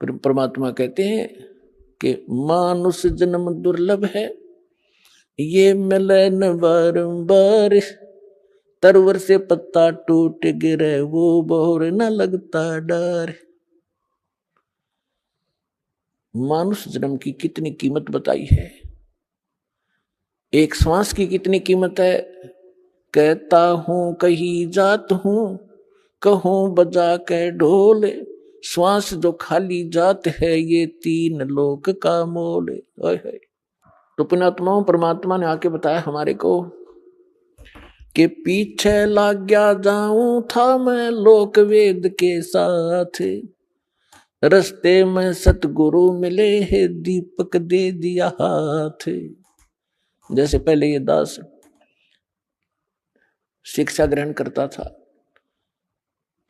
परमात्मा कहते हैं कि मानुष जन्म दुर्लभ है, ये मिले न बारंबार, तरवर से पत्ता टूट गिरे वो बोर न लगता डर। मानुष जन्म की कितनी कीमत बताई है, एक श्वास की कितनी कीमत है। कहता हूं कहीं जात हूं, कहूं बजा के ढोल, श्वास जो खाली जात है ये 3 लोक का मोल। तो पुण्यात्माओं, परमात्मा ने आके बताया हमारे को कि पीछे लग गया जाऊं था मैं लोक वेद के साथ, रस्ते में सतगुरु मिले है दीपक दे दिया हाथ। जैसे पहले ये दास शिक्षा ग्रहण करता था,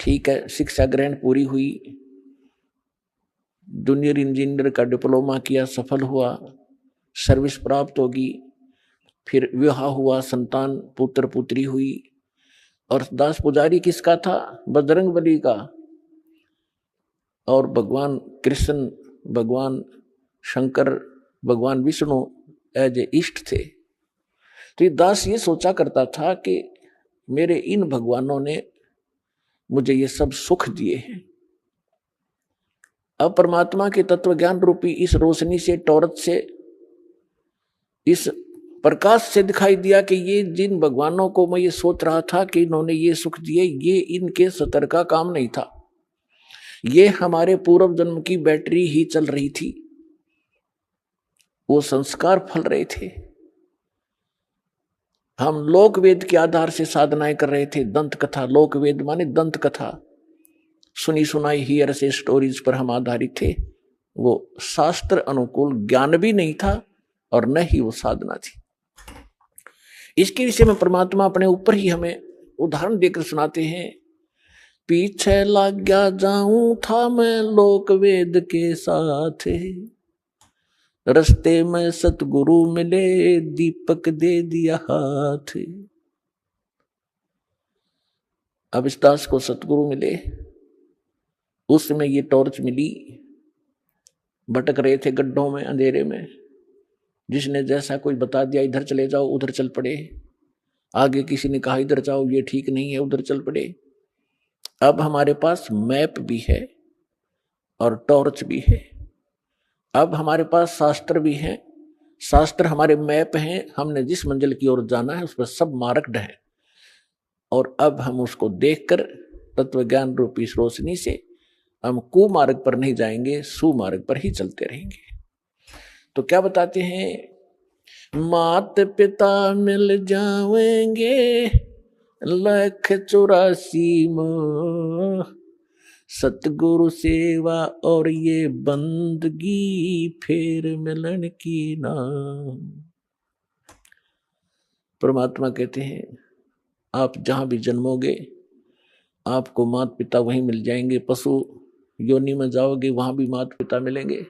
ठीक है, शिक्षा ग्रहण पूरी हुई, जूनियर इंजीनियर का डिप्लोमा किया, सफल हुआ, सर्विस प्राप्त होगी, फिर विवाह हुआ, संतान पुत्र पुत्री हुई। और दास पुजारी किसका था? बजरंगबली का। और भगवान कृष्ण, भगवान शंकर, भगवान विष्णु एज ए इष्ट थे। तो ये दास ये सोचा करता था कि मेरे इन भगवानों ने मुझे ये सब सुख दिए हैं। अब परमात्मा के तत्व ज्ञान रूपी इस रोशनी से, टॉर्च से, इस प्रकाश से दिखाई दिया कि ये जिन भगवानों को मैं ये सोच रहा था कि इन्होंने ये सुख दिए, ये इनके सतर का काम नहीं था, ये हमारे पूर्व जन्म की बैटरी ही चल रही थी, वो संस्कार फल रहे थे। हम लोक वेद के आधार से साधनाएं कर रहे थे, दंत कथा, लोक वेद माने दंत कथा, सुनी सुनाई हियर से स्टोरीज पर हम आधारित थे। वो शास्त्र अनुकूल ज्ञान भी नहीं था और न ही वो साधना थी। इसके विषय में परमात्मा अपने ऊपर ही हमें उदाहरण देकर सुनाते हैं। पीछे लग गया जाऊं था मैं लोक वेद के साथ, रस्ते में सतगुरु मिले दीपक दे दिया हाथ। अब इस दास को सतगुरु मिले, उस समय ये टॉर्च मिली, भटक रहे थे गड्ढों में, अंधेरे में, जिसने जैसा कोई बता दिया इधर चले जाओ, उधर चल पड़े। आगे किसी ने कहा इधर जाओ, ये ठीक नहीं है, उधर चल पड़े। अब हमारे पास मैप भी है और टॉर्च भी है। अब हमारे पास शास्त्र भी है, शास्त्र हमारे मैप हैं, हमने जिस मंजिल की ओर जाना है उस पर सब मार्क्ड है। और अब हम उसको देखकर तत्व ज्ञान रूपी इस रोशनी से हम कुमार्ग पर नहीं जाएंगे, सुमार्ग पर ही चलते रहेंगे। तो क्या बताते हैं, मात पिता मिल जाएंगे 184 में, सतगुरु सेवा और ये बंदगी फिर मिलन की नाम। परमात्मा कहते हैं आप जहां भी जन्मोगे आपको माता पिता वहीं मिल जाएंगे। पशु योनि में जाओगे वहां भी माता पिता मिलेंगे।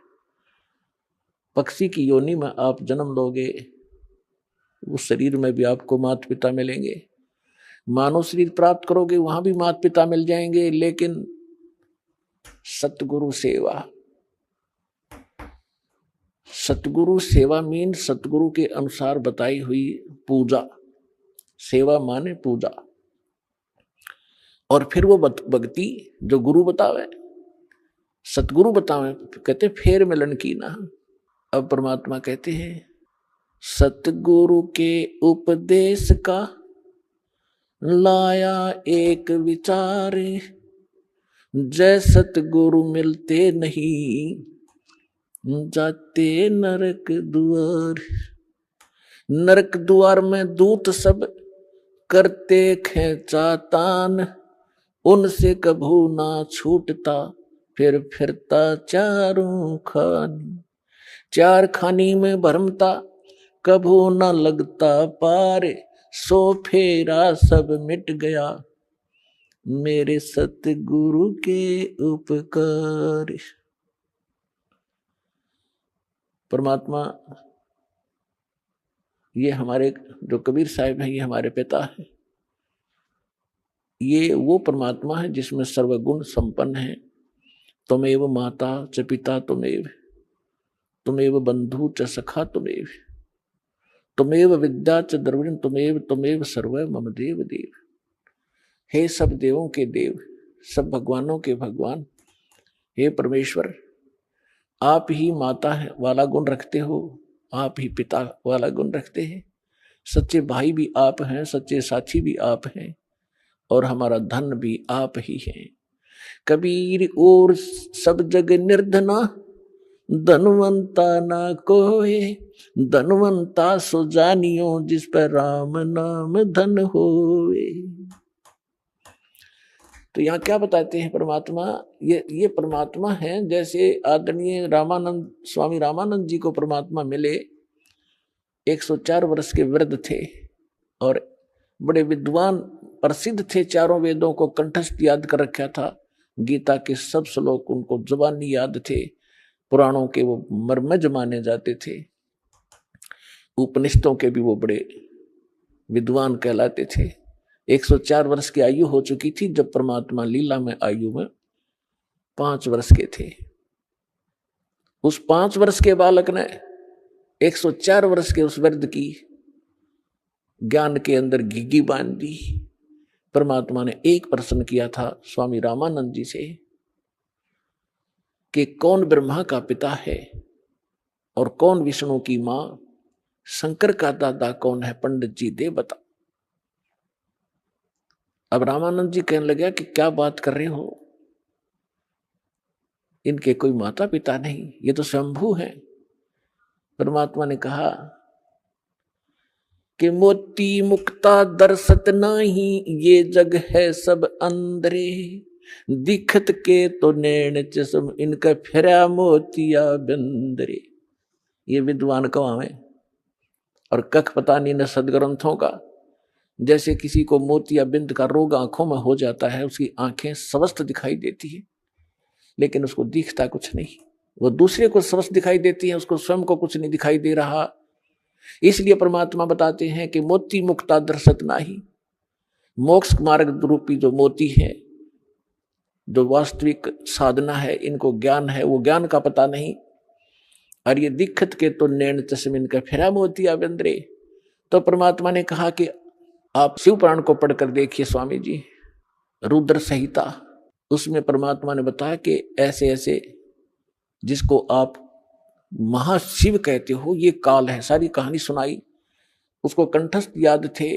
पक्षी की योनि में आप जन्म लोगे उस शरीर में भी आपको माता पिता मिलेंगे। मानव शरीर प्राप्त करोगे वहां भी माता पिता मिल जाएंगे। लेकिन सतगुरु सेवा, सतगुरु सेवा मीन सतगुरु के अनुसार बताई हुई पूजा। सेवा माने पूजा। और फिर वो भक्ति जो गुरु बतावे, सतगुरु बतावे, कहते फेर मिलन की ना। अब परमात्मा कहते हैं सतगुरु के उपदेश का लाया एक विचार, जय सतगुरु मिलते नहीं जाते नरक द्वार। नरक द्वार में दूत सब करते खेचा तान, उनसे कभू ना छूटता फिर फिरता चारों खानी। चार खानी में भरमता कभू ना लगता पार, सो फेरा सब मिट गया मेरे सतगुरु के उपकार। परमात्मा ये हमारे जो कबीर साहिब हैं ये हमारे पिता हैं। ये वो परमात्मा है जिसमें सर्वगुण संपन्न है। तुमेव माता च पिता तुमेव, तुमेव बंधु च सखा तुमेव, तुमेव विद्या च द्रविण तुमेव, तुमेव सर्व मम देव देव। हे सब देवों के देव, सब भगवानों के भगवान, हे परमेश्वर आप ही माता है वाला गुण रखते हो, आप ही पिता वाला गुण रखते हैं। सच्चे भाई भी आप हैं, सच्चे साथी भी आप हैं, और हमारा धन भी आप ही हैं। कबीर और सब जग निर्धना, धनवंता ना कोई, धनवंता सो जानियो जिस पर राम नाम धन होए। तो यहाँ क्या बताते हैं परमात्मा, ये परमात्मा है। जैसे आदरणीय रामानंद स्वामी रामानंद जी को परमात्मा मिले, 104 वर्ष के वृद्ध थे और बड़े विद्वान प्रसिद्ध थे, चारों वेदों को कंठस्थ याद कर रखा था, गीता के सब श्लोक उनको जुबानी याद थे, पुराणों के वो मर्मज माने जाते थे, उपनिषदों के भी वो बड़े विद्वान कहलाते थे। 104 वर्ष की आयु हो चुकी थी जब परमात्मा लीला में आयु में 5 वर्ष के थे। उस 5 वर्ष के बालक ने 104 वर्ष के उस वृद्ध की ज्ञान के अंदर घिघी बांध दी। परमात्मा ने एक प्रश्न किया था स्वामी रामानंद जी से कि कौन ब्रह्मा का पिता है और कौन विष्णु की मां, शंकर का दादा कौन है, पंडित जी दे बता। अब रामानंद जी कहने लगे कि क्या बात कर रहे हो, इनके कोई माता पिता नहीं, ये तो शंभू हैं। परमात्मा ने कहा कि मोती मुक्ता दर्शत नाही, ये जग है सब अंदरे, दिखत के तो नैन चश्म, इनका फिरा मोतिया बंदरे। ये विद्वान कौन है और कख पता नहीं न सदग्रंथों का। जैसे किसी को मोतिया बिंद का रोग आंखों में हो जाता है, उसकी आंखें स्वस्थ दिखाई देती है लेकिन उसको दिखता कुछ नहीं, वो दूसरे को स्वस्थ दिखाई देती है, उसको स्वयं को कुछ नहीं दिखाई दे रहा। इसलिए परमात्मा बताते हैं कि मोती मुक्ता दर्शत नाही, मोक्ष मार्ग रूपी जो मोती है, जो वास्तविक साधना है, इनको ज्ञान है, वो ज्ञान का पता नहीं। और ये दिक्कत के तो नैन चश्मिन का फिरा मोतिया बंदरे। तो परमात्मा ने कहा कि आप शिव पुराण को पढ़कर देखिए स्वामी जी, रुद्र संहिता, उसमें परमात्मा ने बताया कि ऐसे ऐसे जिसको आप महाशिव कहते हो ये काल है, सारी कहानी सुनाई, उसको कंठस्थ याद थे।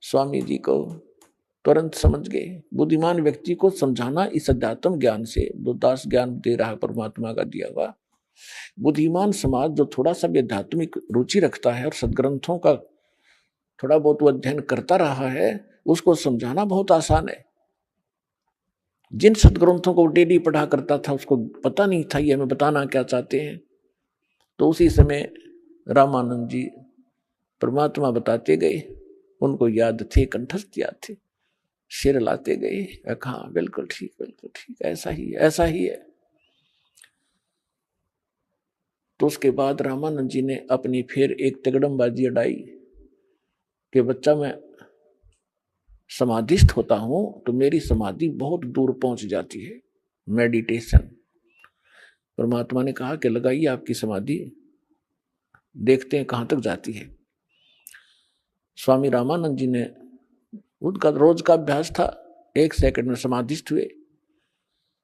स्वामी जी को तुरंत समझ गए। बुद्धिमान व्यक्ति को समझाना इस अध्यात्म ज्ञान से, जो दास ज्ञान दे रहा है परमात्मा का दिया हुआ, बुद्धिमान समाज जो थोड़ा सा भी आध्यात्मिक रुचि रखता है और सदग्रंथों का थोड़ा बहुत अध्ययन करता रहा है, उसको समझाना बहुत आसान है। जिन सदग्रंथों को डेली पढ़ा करता था उसको पता नहीं था ये हमें बताना क्या चाहते हैं, तो उसी समय रामानंद जी परमात्मा बताते गए, उनको याद थे, कंठस्थ याद थे, सिर लाते गए, हाँ बिल्कुल ठीक, ऐसा ही है, ऐसा ही है। तो उसके बाद रामानंद जी ने अपनी फिर एक तिगड़मबाजी अड़ाई कि बच्चा मैं समाधिस्थ होता हूं तो मेरी समाधि बहुत दूर पहुंच जाती है, मेडिटेशन। परमात्मा ने कहा कि लगाइए आपकी समाधि, देखते हैं कहां तक जाती है। स्वामी रामानंद जी ने, उनका रोज का अभ्यास था, 1 सेकंड में समाधिस्थ हुए।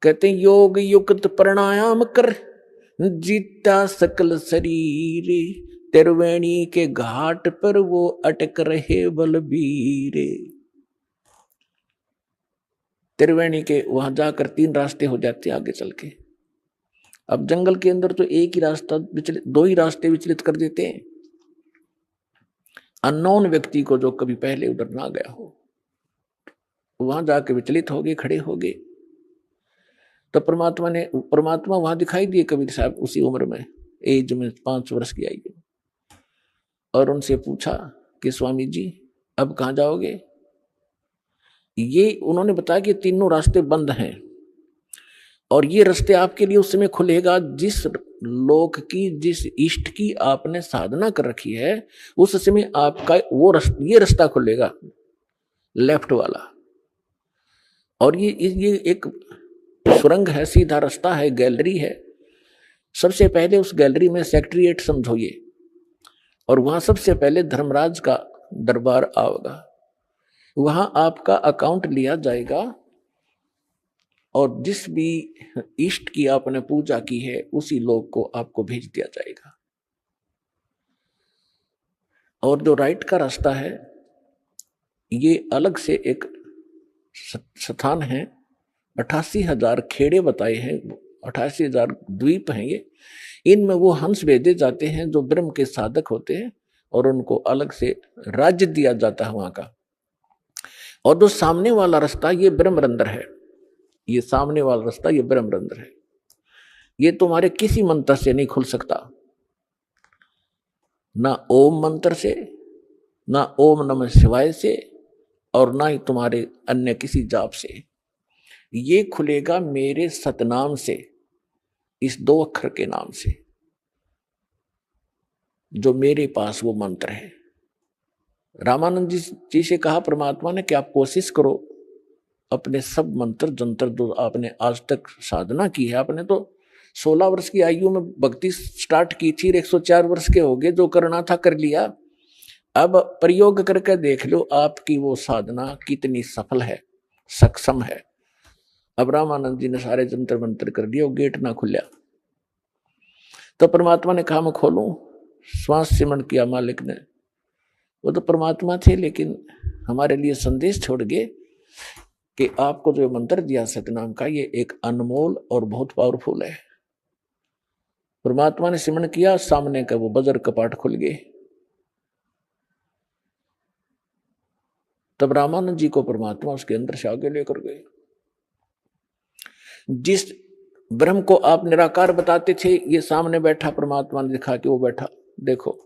कहते हैं योग युक्त प्राणायाम कर जीता सकल शरीर, त्रिवेणी के घाट पर वो अटक रहे बलबीरे। त्रिवेणी के वहां जाकर 3 रास्ते हो जाते हैं आगे चल के। अब जंगल के अंदर तो एक ही रास्ता विचलित, 2 ही रास्ते विचलित कर देते हैं। अननोन व्यक्ति को जो कभी पहले उधर ना गया हो, वहां जाके विचलित हो गए, खड़े हो गए। तो परमात्मा वहां दिखाई दिए कबीर साहब उसी उम्र में, एज में 5 वर्ष की आयु, और उनसे पूछा कि स्वामी जी अब कहां जाओगे। ये उन्होंने बताया कि तीनों रास्ते बंद हैं और ये रास्ते आपके लिए उस समय खुलेगा जिस लोक की, जिस इष्ट की आपने साधना कर रखी है, उस समय आपका वो ये रास्ता खुलेगा, लेफ्ट वाला। और ये एक सुरंग है, सीधा रास्ता है, गैलरी है। सबसे पहले उस गैलरी में सेक्रेटरीएट समझो ये, और वहां सबसे पहले धर्मराज का दरबार आएगा, वहां आपका अकाउंट लिया जाएगा और जिस भी इष्ट की आपने पूजा की है उसी लोग को आपको भेज दिया जाएगा। और जो राइट का रास्ता है ये अलग से एक स्थान है, 88,000 खेड़े बताए हैं, 88,000 द्वीप हैं ये। इनमें वो हंस भेजे जाते हैं जो ब्रह्म के साधक होते हैं और उनको अलग से राज्य दिया जाता है वहां का। और जो सामने वाला रास्ता ये ब्रह्मरंध्र है, ये सामने वाला रास्ता ये ब्रह्मरंध्र है, ये तुम्हारे किसी मंत्र से नहीं खुल सकता, ना ओम मंत्र से, ना ओम नमः शिवाय से, और ना ही तुम्हारे अन्य किसी जाप से। ये खुलेगा मेरे सतनाम से, इस 2 अक्षर के नाम से, जो मेरे पास वो मंत्र है। रामानंद जी से कहा परमात्मा ने कि आप कोशिश करो अपने सब मंत्र जंत्र जो आपने आज तक साधना की है, आपने तो 16 वर्ष की आयु में भक्ति स्टार्ट की थी, 104 वर्ष के हो गए, जो करना था कर लिया। अब प्रयोग करके देख लो आपकी वो साधना कितनी सफल है, सक्षम है। अब रामानंद जी ने सारे जंतर मंत्र कर दिया, वो गेट ना खुला। तो परमात्मा ने कहा मैं खोलूं, श्वास सिमरण किया मालिक ने। वो तो परमात्मा थे लेकिन हमारे लिए संदेश छोड़ गए कि आपको जो मंत्र दिया सतनाम का, ये एक अनमोल और बहुत पावरफुल है। परमात्मा ने सिमरण किया, सामने का वो बजर कपाट खुल गए। तब रामानंद जी को परमात्मा उसके अंदर से आगे लेकर गए। जिस ब्रह्म को आप निराकार बताते थे, ये सामने बैठा, परमात्मा ने दिखा कि वो बैठा, देखो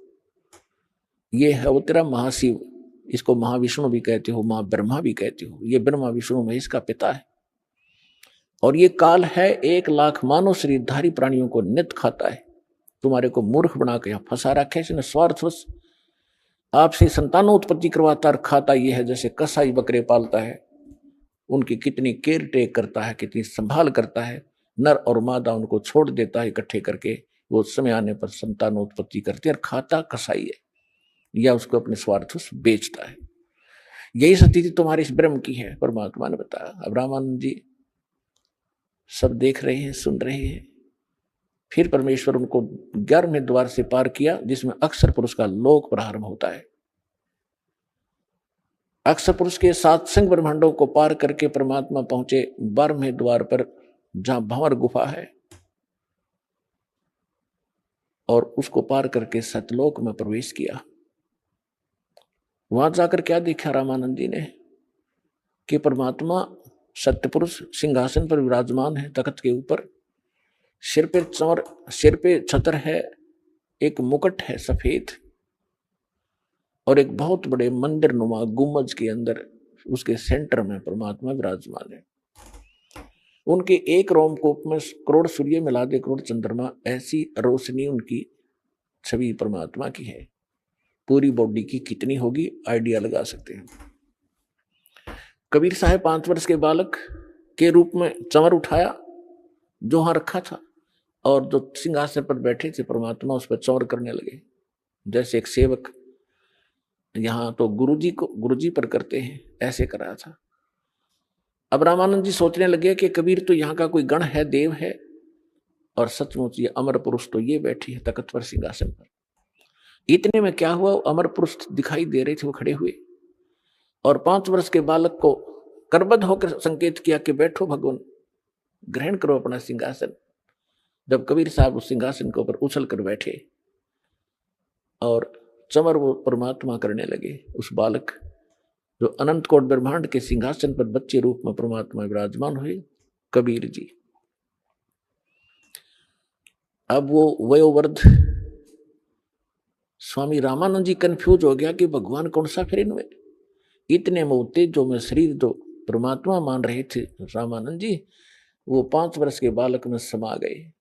ये है वो तेरा महाशिव, इसको महाविष्णु भी कहते हो, मां ब्रह्मा भी कहते हो, ये ब्रह्मा विष्णु महेश का पिता है। और ये काल है 1 लाख मानव शरीरधारी प्राणियों को नित खाता है, तुम्हारे को मूर्ख बना के फंसा रखे इसने स्वार्थवश, आपसे संतानोत्पत्ति करवाता और खाता ये है जैसे कसाई बकरे पालता है, उनकी कितनी केयर टेक करता है, कितनी संभाल करता है, नर और मादा उनको छोड़ देता है इकट्ठे करके, वो समय आने पर संतानोत्पत्ति करते और खाता कसाई है या उसको अपने स्वार्थ से बेचता है। यही स्थिति तुम्हारे इस ब्रह्म की है, परमात्मा ने बताया। अब रामानंद जी सब देख रहे हैं, सुन रहे हैं। फिर परमेश्वर उनको 11वें द्वार से पार किया जिसमें अक्षर पुरुष का लोक प्रारंभ होता है। अक्षर पुरुष के सत्संग ब्रह्मांडों को पार करके परमात्मा पहुंचे 12वें द्वार पर, जहां भंवर गुफा है, और उसको पार करके सतलोक में प्रवेश किया। वहां जाकर क्या देखा रामानंद जी ने कि परमात्मा सत्य पुरुष सिंहासन पर विराजमान है, तख्त के ऊपर, सिर पे चंवर, सिर पे छतर है, एक मुकुट है सफेद, और एक बहुत बड़े मंदिर नुमा गुम्बज के अंदर उसके सेंटर में परमात्मा विराजमान है। उनके एक रोमकूप में करोड़ सूर्य मिला दे करोड़ चंद्रमा, ऐसी रोशनी उनकी छवि परमात्मा की है। पूरी बॉडी की कितनी होगी आइडिया लगा सकते हैं। कबीर साहब 5 वर्ष के बालक के रूप में चंवर उठाया जो वहां रखा था, और जो सिंहासन पर बैठे थे परमात्मा उस पर चौर करने लगे, जैसे एक सेवक यहाँ तो गुरुजी पर करते हैं, ऐसे कर रहा था। अब रामानंद जी सोचने लगे कि कबीर तो यहाँ का कोई गण है, देव है, और सचमुच ये अमर पुरुष तो ये बैठी है तख्त पर सिंहासन पर। इतने में क्या हुआ, अमर पुरुष दिखाई दे रहे थे, वो खड़े हुए और 5 वर्ष के बालक को करबद्ध होकर संकेत किया कि बैठो भगवान, ग्रहण करो अपना सिंहासन। जब कबीर साहब उस सिंहासन के ऊपर उछल कर बैठे और चंवर वो परमात्मा करने लगे, उस बालक जो अनंत कोट ब्रह्मांड के सिंहासन पर बच्चे रूप में परमात्मा विराजमान हुए, कबीर जी। अब वो वयोवृद्ध स्वामी रामानंद जी कंफ्यूज हो गया कि भगवान कौन सा फिर इनमें, इतने मोते जो में शरीर जो परमात्मा मान रहे थे रामानंद जी, वो 5 वर्ष के बालक में समा गए।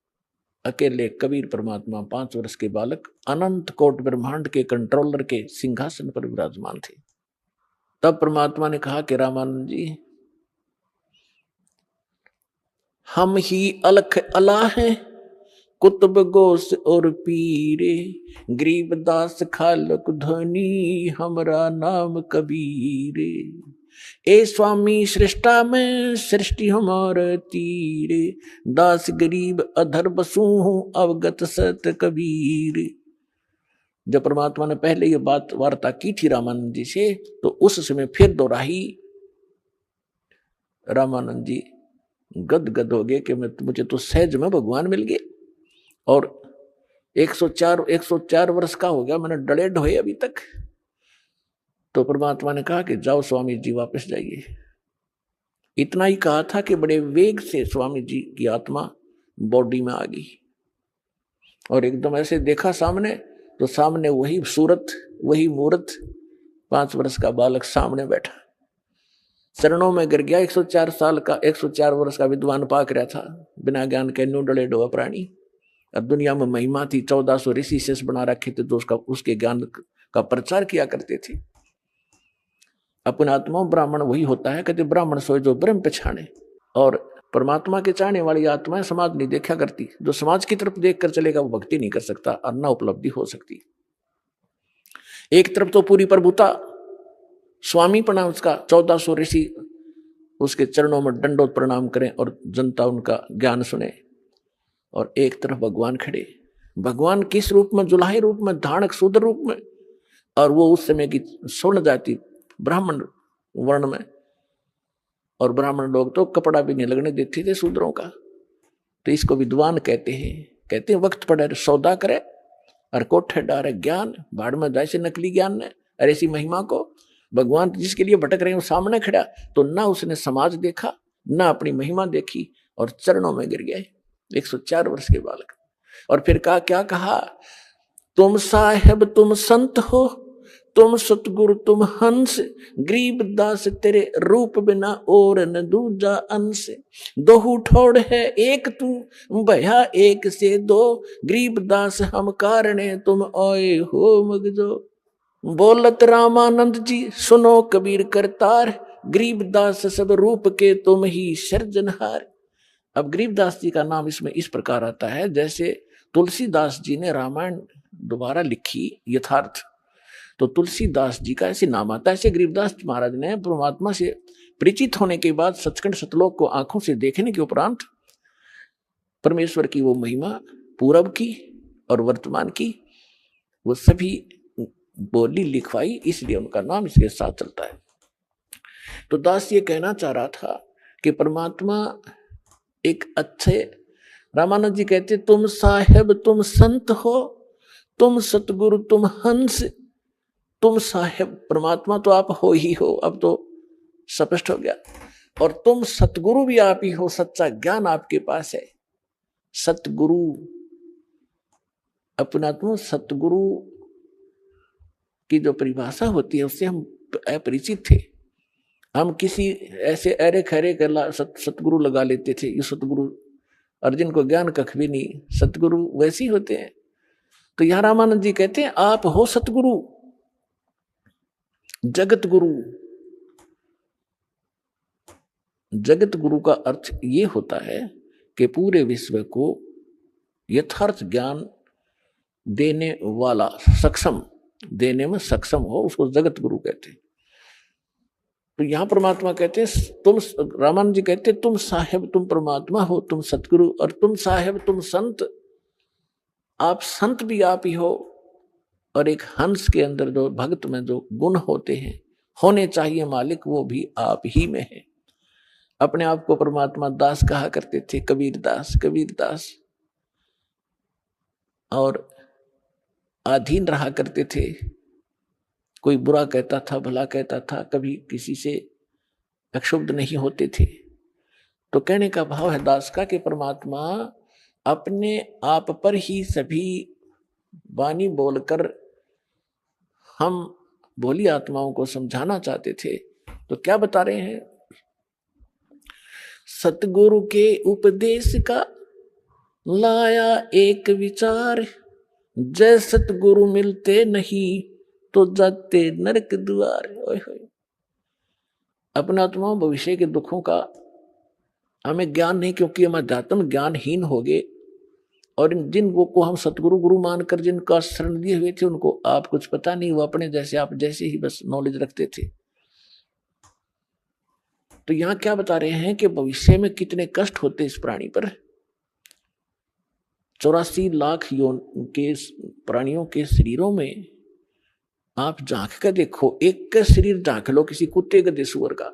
अकेले कबीर परमात्मा 5 वर्ष के बालक अनंत कोट ब्रह्मांड के कंट्रोलर के सिंहासन पर विराजमान थे। तब परमात्मा ने कहा कि रामानंद जी, हम ही अलख अला हैं, कुतुब गोस और पीरे, गरीबदास खालक धनी, हमरा नाम कबीरे। ए स्वामी सृष्टा में सृष्टि हमारे तीरे, दास गरीब अधर बसू हूं अवगत सत कबीर। जब परमात्मा ने पहले ये बात वार्ता की थी रामानंद जी से, तो उस समय फिर दोहराई। रामानंद जी गदगद हो गए कि मुझे तो सहज में भगवान मिल गए, और 104 वर्ष का हो गया, मैंने डले ढोए अभी तक। तो परमात्मा ने कहा कि जाओ स्वामी जी वापस जाइए। इतना ही कहा था कि बड़े वेग से स्वामी जी की आत्मा बॉडी में आ गई, और एकदम ऐसे देखा सामने, तो सामने वही सूरत, वही मूर्त, 5 वर्ष का बालक सामने बैठा, चरणों में गिर गया। 104 साल का, 104 वर्ष का विद्वान पाक रहा था, बिना ज्ञान के न्यू डले डोआ प्राणी। अब दुनिया में महिमा थी, 1400 ऋषि शेष बना रखे थे जो उसके ज्ञान का प्रचार किया करते थे। अपने आत्मा ब्राह्मण वही होता है, कहते ब्राह्मण सोए जो ब्रह्म पछाने। और परमात्मा के चाहने वाली आत्माएं समाज नहीं देखा करती, जो समाज की तरफ देख कर चलेगा वो भक्ति नहीं कर सकता और न उपलब्धि हो सकती। एक तरफ तो पूरी प्रभुता, स्वामी पना उसका, 1400 ऋषि उसके चरणों में दंडोत प्रणाम करें और जनता उनका ज्ञान सुने, और एक तरफ भगवान खड़े। भगवान किस रूप में? जुलाहे रूप में, धानक शूद्र रूप में, और वो उस समय की स्वर्ण जाति ब्राह्मण वर्ण में, और ब्राह्मण लोग तो कपड़ा भी नहीं लगने देते थे शूद्रों का। तो इसको विद्वान कहते हैं वक्त पड़े सौदा करे और कोठे डारे ज्ञान, भाड़ में जाए से नकली ज्ञान ने। और ऐसी महिमा को भगवान जिसके लिए भटक रहे हैं वो सामने खड़ा, तो ना उसने समाज देखा, ना अपनी महिमा देखी, और चरणों में गिर गए 104 वर्ष के बालक। और फिर क्या कहा? तुम साहेब तुम संत हो, तुम सतगुरु तुम हंस, गरीब दास तेरे रूप बिना और न दूजा अंश। दोहू ठोड़ है एक तू भया एक से दो, गरीब दास हम कारणे तुम आए हो मगजो। बोलत रामानंद जी सुनो कबीर करतार, गरीब दास सब रूप के तुम ही सृजनहार। अब गरीबदास जी का नाम इसमें इस प्रकार आता है जैसे तुलसीदास जी ने रामायण दोबारा लिखी यथार्थ, तो तुलसीदास जी का ऐसे नाम आता है। ऐसे गरीबदास महाराज ने परमात्मा से परिचित होने के बाद सचखंड सतलोक को आंखों से देखने के उपरांत परमेश्वर की वो महिमा पूरब की और वर्तमान की वो सभी बोली लिखवाई, इसलिए उनका नाम इसके साथ चलता है। तो दास ये कहना चाह रहा था कि परमात्मा एक अच्छे, रामानंद जी कहते तुम साहेब तुम संत हो, तुम सतगुरु तुम हंस, तुम साहेब परमात्मा तो आप हो ही हो, अब तो स्पष्ट हो गया, और तुम सतगुरु भी आप ही हो, सच्चा ज्ञान आपके पास है। सतगुरु अपना तो सतगुरु की जो परिभाषा होती है उससे हम अपरिचित थे। हम किसी ऐसे अरे खरे कर सतगुरु लगा लेते थे, ये सतगुरु, अर्जुन को ज्ञान कख भी नहीं, सतगुरु वैसे ही होते हैं। तो यहां रामानंद जी कहते हैं आप हो सतगुरु, जगत गुरु। जगत गुरु का अर्थ ये होता है कि पूरे विश्व को यथार्थ ज्ञान देने वाला, सक्षम, देने में सक्षम हो, उसको जगत गुरु कहते हैं। तो यहां परमात्मा कहते हैं तुम, रामानंद जी कहते हैं तुम साहेब तुम परमात्मा हो, तुम सतगुरु, और तुम साहेब तुम संत, आप संत भी आप ही हो, और एक हंस के अंदर जो भक्त में जो गुण होते हैं होने चाहिए मालिक, वो भी आप ही में है। अपने आप को परमात्मा दास कहा करते थे, कबीर दास, कबीर दास, और अधीन रहा करते थे। कोई बुरा कहता था, भला कहता था, कभी किसी से अक्षुब्ध नहीं होते थे। तो कहने का भाव है दास का कि परमात्मा अपने आप पर ही सभी वाणी बोलकर हम भोली आत्माओं को समझाना चाहते थे। तो क्या बता रहे हैं, सतगुरु के उपदेश का लाया एक विचार, जय सतगुरु मिलते नहीं तो जाते नरक द्वार। ओए होए, अपने आत्माओं भविष्य के दुखों का हमें ज्ञान नहीं, क्योंकि हम अध्यात्म ज्ञानहीन हो गए, और जिन वो को हम सतगुरु गुरु मानकर जिनका शरण लिए हुए थे उनको आप कुछ पता नहीं, वो अपने जैसे आप जैसे ही बस नॉलेज रखते थे। तो यहां क्या बता रहे हैं कि भविष्य में कितने कष्ट होते इस प्राणी पर। 84 लाख यौन के प्राणियों के शरीरों में आप झांक कर देखो, एक का शरीर झांक लो किसी कुत्ते गधे सुअर का,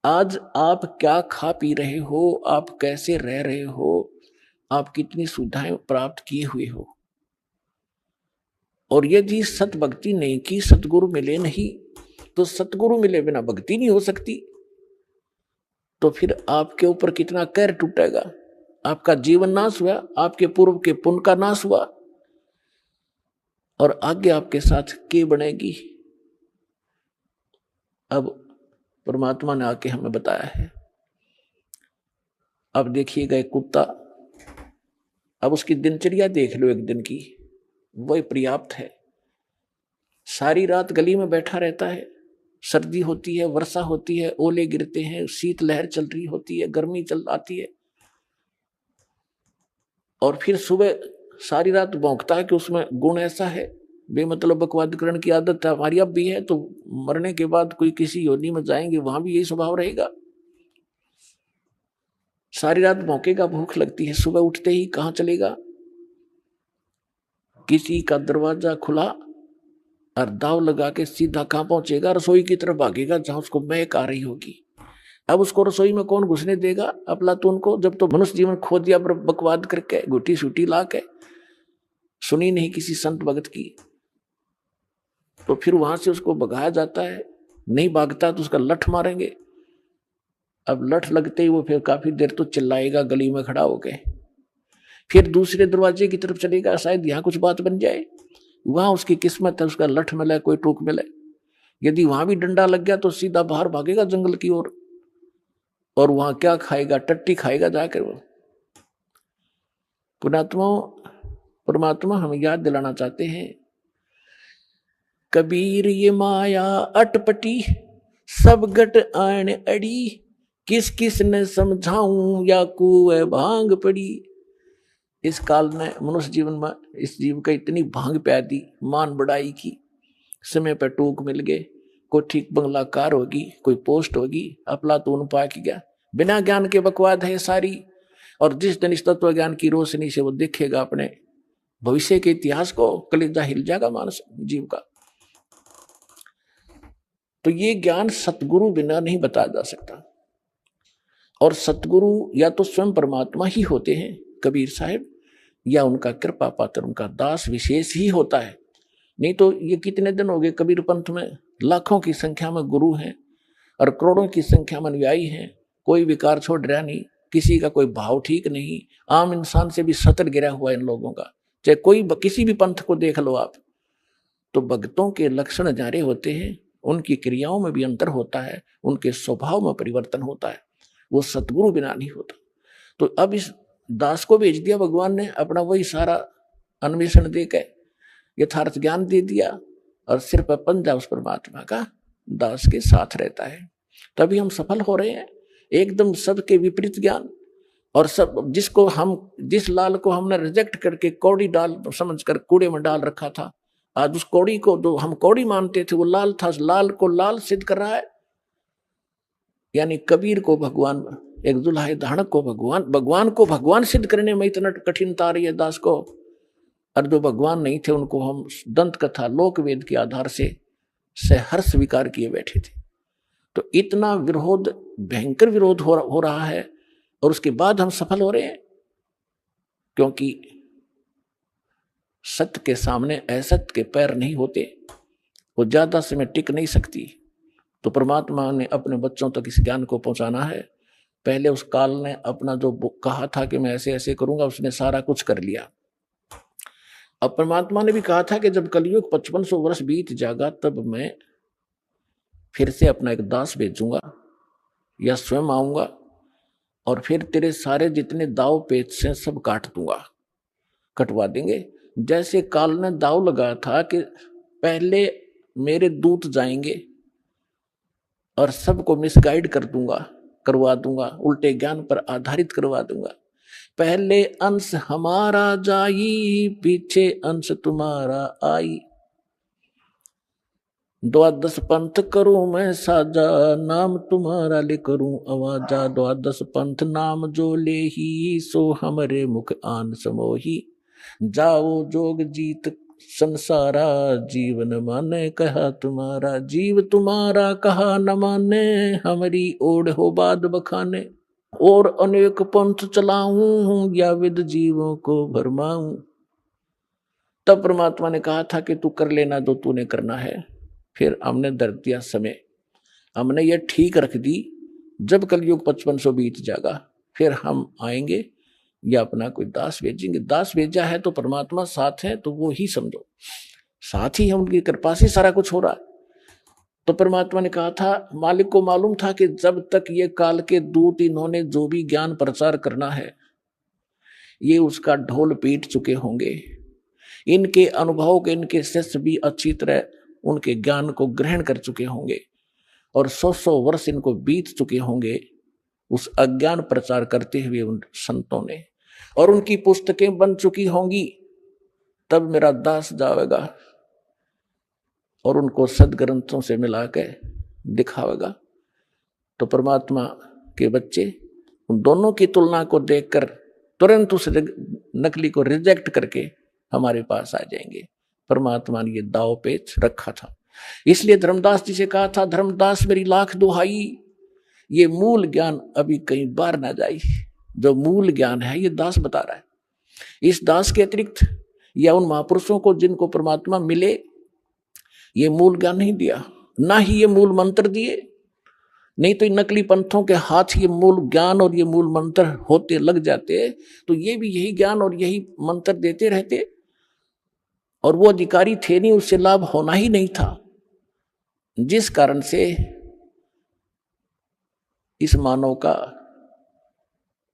आज आप क्या खा पी रहे हो, आप कैसे रह रहे हो, आप कितनी सुविधाएं प्राप्त किए हुए हो। और यदि सत भक्ति नहीं की, सतगुरु मिले नहीं, तो सतगुरु मिले बिना भक्ति नहीं हो सकती। तो फिर आपके ऊपर कितना कहर टूटेगा, आपका जीवन नाश हुआ, आपके पूर्व के पुण्य का नाश हुआ, और आगे आपके साथ के बनेगी। अब परमात्मा ने आके हमें बताया है। अब देखिएगा एक कुत्ता, अब उसकी दिनचर्या देख लो एक दिन की, वही पर्याप्त है। सारी रात गली में बैठा रहता है, सर्दी होती है, वर्षा होती है, ओले गिरते हैं, शीत लहर चल रही होती है, गर्मी चल आती है, और फिर सुबह सारी रात भौंकता है कि उसमें गुण ऐसा है, बेमतलब बकवादकरण की आदत है, हमारी अब भी है, तो मरने के बाद कोई किसी योनि में जाएंगे वहां भी यही स्वभाव रहेगा। सारी रात भौंकेगा, भूख लगती है, सुबह उठते ही कहां चलेगा, किसी का दरवाजा खुला और दाव लगा के सीधा कहां पहुंचेगा, रसोई की तरफ भागेगा जहां उसको महक आ रही होगी। अब उसको रसोई में कौन घुसने देगा अफलातून को, जब तो मनुष्य जीवन खो दिया बकवाद करके, गुटी सूटी ला के, सुनी नहीं किसी संत भगत की। तो फिर वहां से उसको भगाया जाता है, नहीं भागता तो उसका लठ मारेंगे। अब लठ लगते ही वो फिर काफी देर तो चिल्लाएगा गली में खड़ा होके, फिर दूसरे दरवाजे की तरफ चलेगा, शायद यहाँ कुछ बात बन जाए, वहां उसकी किस्मत है, उसका लठ मिले, कोई टूक मिले। यदि वहां भी डंडा लग गया तो सीधा बाहर भागेगा जंगल की ओर, और वहां क्या खाएगा, टट्टी खाएगा जाकर वो। परमात्मा हमें याद दिलाना चाहते हैं, कबीर ये माया अटपटी, सब गट आन अड़ी, किस किस ने समझाऊं या कुए भांग पड़ी। इस काल ने मनुष्य जीवन में इस जीव का इतनी भांग प्या दी, मान बढ़ाई की, समय पर टूक मिल गए, कोई ठीक बंगला कार होगी, कोई पोस्ट होगी, अफलातून पाक गया, बिना ज्ञान के बकवाद है सारी। और जिस दिन इस तत्व ज्ञान की रोशनी से वो देखेगा अपने भविष्य के इतिहास को, कलेजा हिल जाएगा मानस जीव का। तो ये ज्ञान सतगुरु बिना नहीं बताया जा सकता। और सतगुरु या तो स्वयं परमात्मा ही होते हैं कबीर साहब, या उनका कृपा पात्र उनका दास विशेष ही होता है। नहीं तो ये कितने दिन हो गए कबीर पंथ में लाखों की संख्या में गुरु हैं और करोड़ों की संख्या में अनुयायी हैं, कोई विकार छोड़ रहा नहीं, किसी का कोई भाव ठीक नहीं, आम इंसान से भी सतर गिरा हुआ इन लोगों का। चाहे कोई किसी भी पंथ को देख लो आप, तो भक्तों के लक्षण जारे होते हैं, उनकी क्रियाओं में भी अंतर होता है, उनके स्वभाव में परिवर्तन होता है, वो सतगुरु बिना नहीं होता। तो अब इस दास को भेज दिया भगवान ने, अपना वही सारा अन्वेषण दे के यथार्थ ज्ञान दे दिया और सिर पर पंजा उस परमात्मा का दास के साथ रहता है। तभी हम सफल हो रहे हैं। एकदम सबके विपरीत ज्ञान, और सब जिस लाल को हमने रिजेक्ट करके कौड़ी डाल समझकर कूड़े में डाल रखा था, आज उस कौड़ी को जो हम कौड़ी मानते थे वो लाल था, लाल को लाल सिद्ध कर रहा है। यानी कबीर को भगवान, एक दुल्हाए धाणक को भगवान को भगवान सिद्ध करने में इतना कठिनता आ रही है दास को, और जो भगवान नहीं थे उनको हम दंत कथा लोक वेद के आधार से सहर्ष स्वीकार किए बैठे थे। तो इतना विरोध, भयंकर विरोध हो रहा है, और उसके बाद हम सफल हो रहे हैं, क्योंकि सत्य के सामने असत्य के पैर नहीं होते, वो ज्यादा समय टिक नहीं सकती। तो परमात्मा ने अपने बच्चों तक इस ज्ञान को पहुंचाना है। पहले उस काल ने अपना जो कहा था कि मैं ऐसे ऐसे करूंगा, उसने सारा कुछ कर लिया। अब परमात्मा ने भी कहा था कि जब कलयुग 5500 वर्ष बीत जाएगा तब मैं फिर से अपना एक दास भेजूंगा या स्वयं आऊंगा, और फिर तेरे सारे जितने दाव पेच से सब काट दूंगा, कटवा देंगे। जैसे काल ने दाव लगाया था कि पहले मेरे दूत जाएंगे और सबको मिसगाइड करवा दूंगा, उल्टे ज्ञान पर आधारित करवा दूंगा। पहले अंश हमारा जाई, पीछे अंश तुम्हारा आई। 12 पंथ करूं मैं साजा, नाम तुम्हारा ले करूं आवाजा। 12 पंथ नाम जो ले ही, सो हमरे मुख आन समोही। जाओ जोग जीत संसारा, जीवन माने कहा तुम्हारा। जीव तुम्हारा कहा न माने, हमारी ओढ़ हो बाद बखाने। और अनेक पंथ चलाऊं, या विद जीवों को भरमाऊं। तब परमात्मा ने कहा था कि तू कर लेना जो तूने करना है। फिर हमने धर दिया समय, हमने ये ठीक रख दी, जब कलयुग 5500 बीत जाएगा फिर हम आएंगे या अपना कोई दास भेजेंगे। दास भेजा है तो परमात्मा साथ है, तो वो ही समझो, साथ ही है, उनकी कृपा से सारा कुछ हो रहा है। तो परमात्मा ने कहा था, मालिक को मालूम था कि जब तक ये काल के दूत इन्होंने जो भी ज्ञान प्रचार करना है, ये उसका ढोल पीट चुके होंगे। इनके अनुभव के इनके शिष्य भी अच्छी तरह उनके ज्ञान को ग्रहण कर चुके होंगे, और 100 वर्ष इनको बीत चुके होंगे उस अज्ञान प्रचार करते हुए उन संतों ने, और उनकी पुस्तकें बन चुकी होंगी। तब मेरा दास जाएगा और उनको सदग्रंथों से मिला के दिखावेगा। तो परमात्मा के बच्चे उन दोनों की तुलना को देखकर तुरंत उस नकली को रिजेक्ट करके हमारे पास आ जाएंगे। परमात्मा ने ये दाव पेच रखा था। इसलिए धर्मदास जी से कहा था, धर्मदास मेरी लाख दुहाई, ये मूल ज्ञान अभी कहीं बाहर ना जाए। जो मूल ज्ञान है ये दास बता रहा है। इस दास के अतिरिक्त या उन महापुरुषों को जिनको परमात्मा मिले, ये मूल ज्ञान नहीं दिया, ना ही ये मूल मंत्र दिए। नहीं तो नकली पंथों के हाथ ये मूल ज्ञान और ये मूल मंत्र होते लग जाते, तो ये भी यही ज्ञान और यही मंत्र देते रहते, और वो अधिकारी थे नहीं, उससे लाभ होना ही नहीं था। जिस कारण से इस मानव का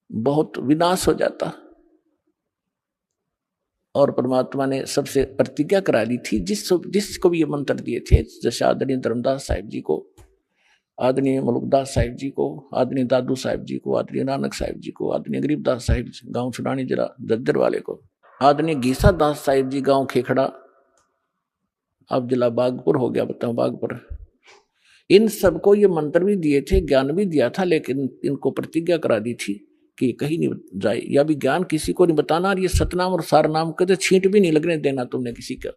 बहुत विनाश हो जाता। और परमात्मा ने सबसे प्रतिज्ञा करा ली थी, जिसको भी ये मंत्र दिए थे, जैसे आदरणीय धर्मदास साहिब जी को, आदरणीय मुलुकदास साहिब जी को, आदरणीय दादू साहिब जी को, आदरणीय नानक साहिब जी को, आदरणीय गरीबदास साहिब गांव छुड़ानी जरा जद्दर वाले को, आदरणीय घीसा दास साहिब जी गांव खेखड़ा, अब जिला बागपुर हो गया, बताओ बागपुर। इन सबको ये मंत्र भी दिए थे, ज्ञान भी दिया था, लेकिन इनको प्रतिज्ञा करा दी थी कि कहीं नहीं जाए, या भी ज्ञान किसी को नहीं बताना, और ये सतनाम और सारनाम का तो छींट भी नहीं लगने देना तुमने किसी का।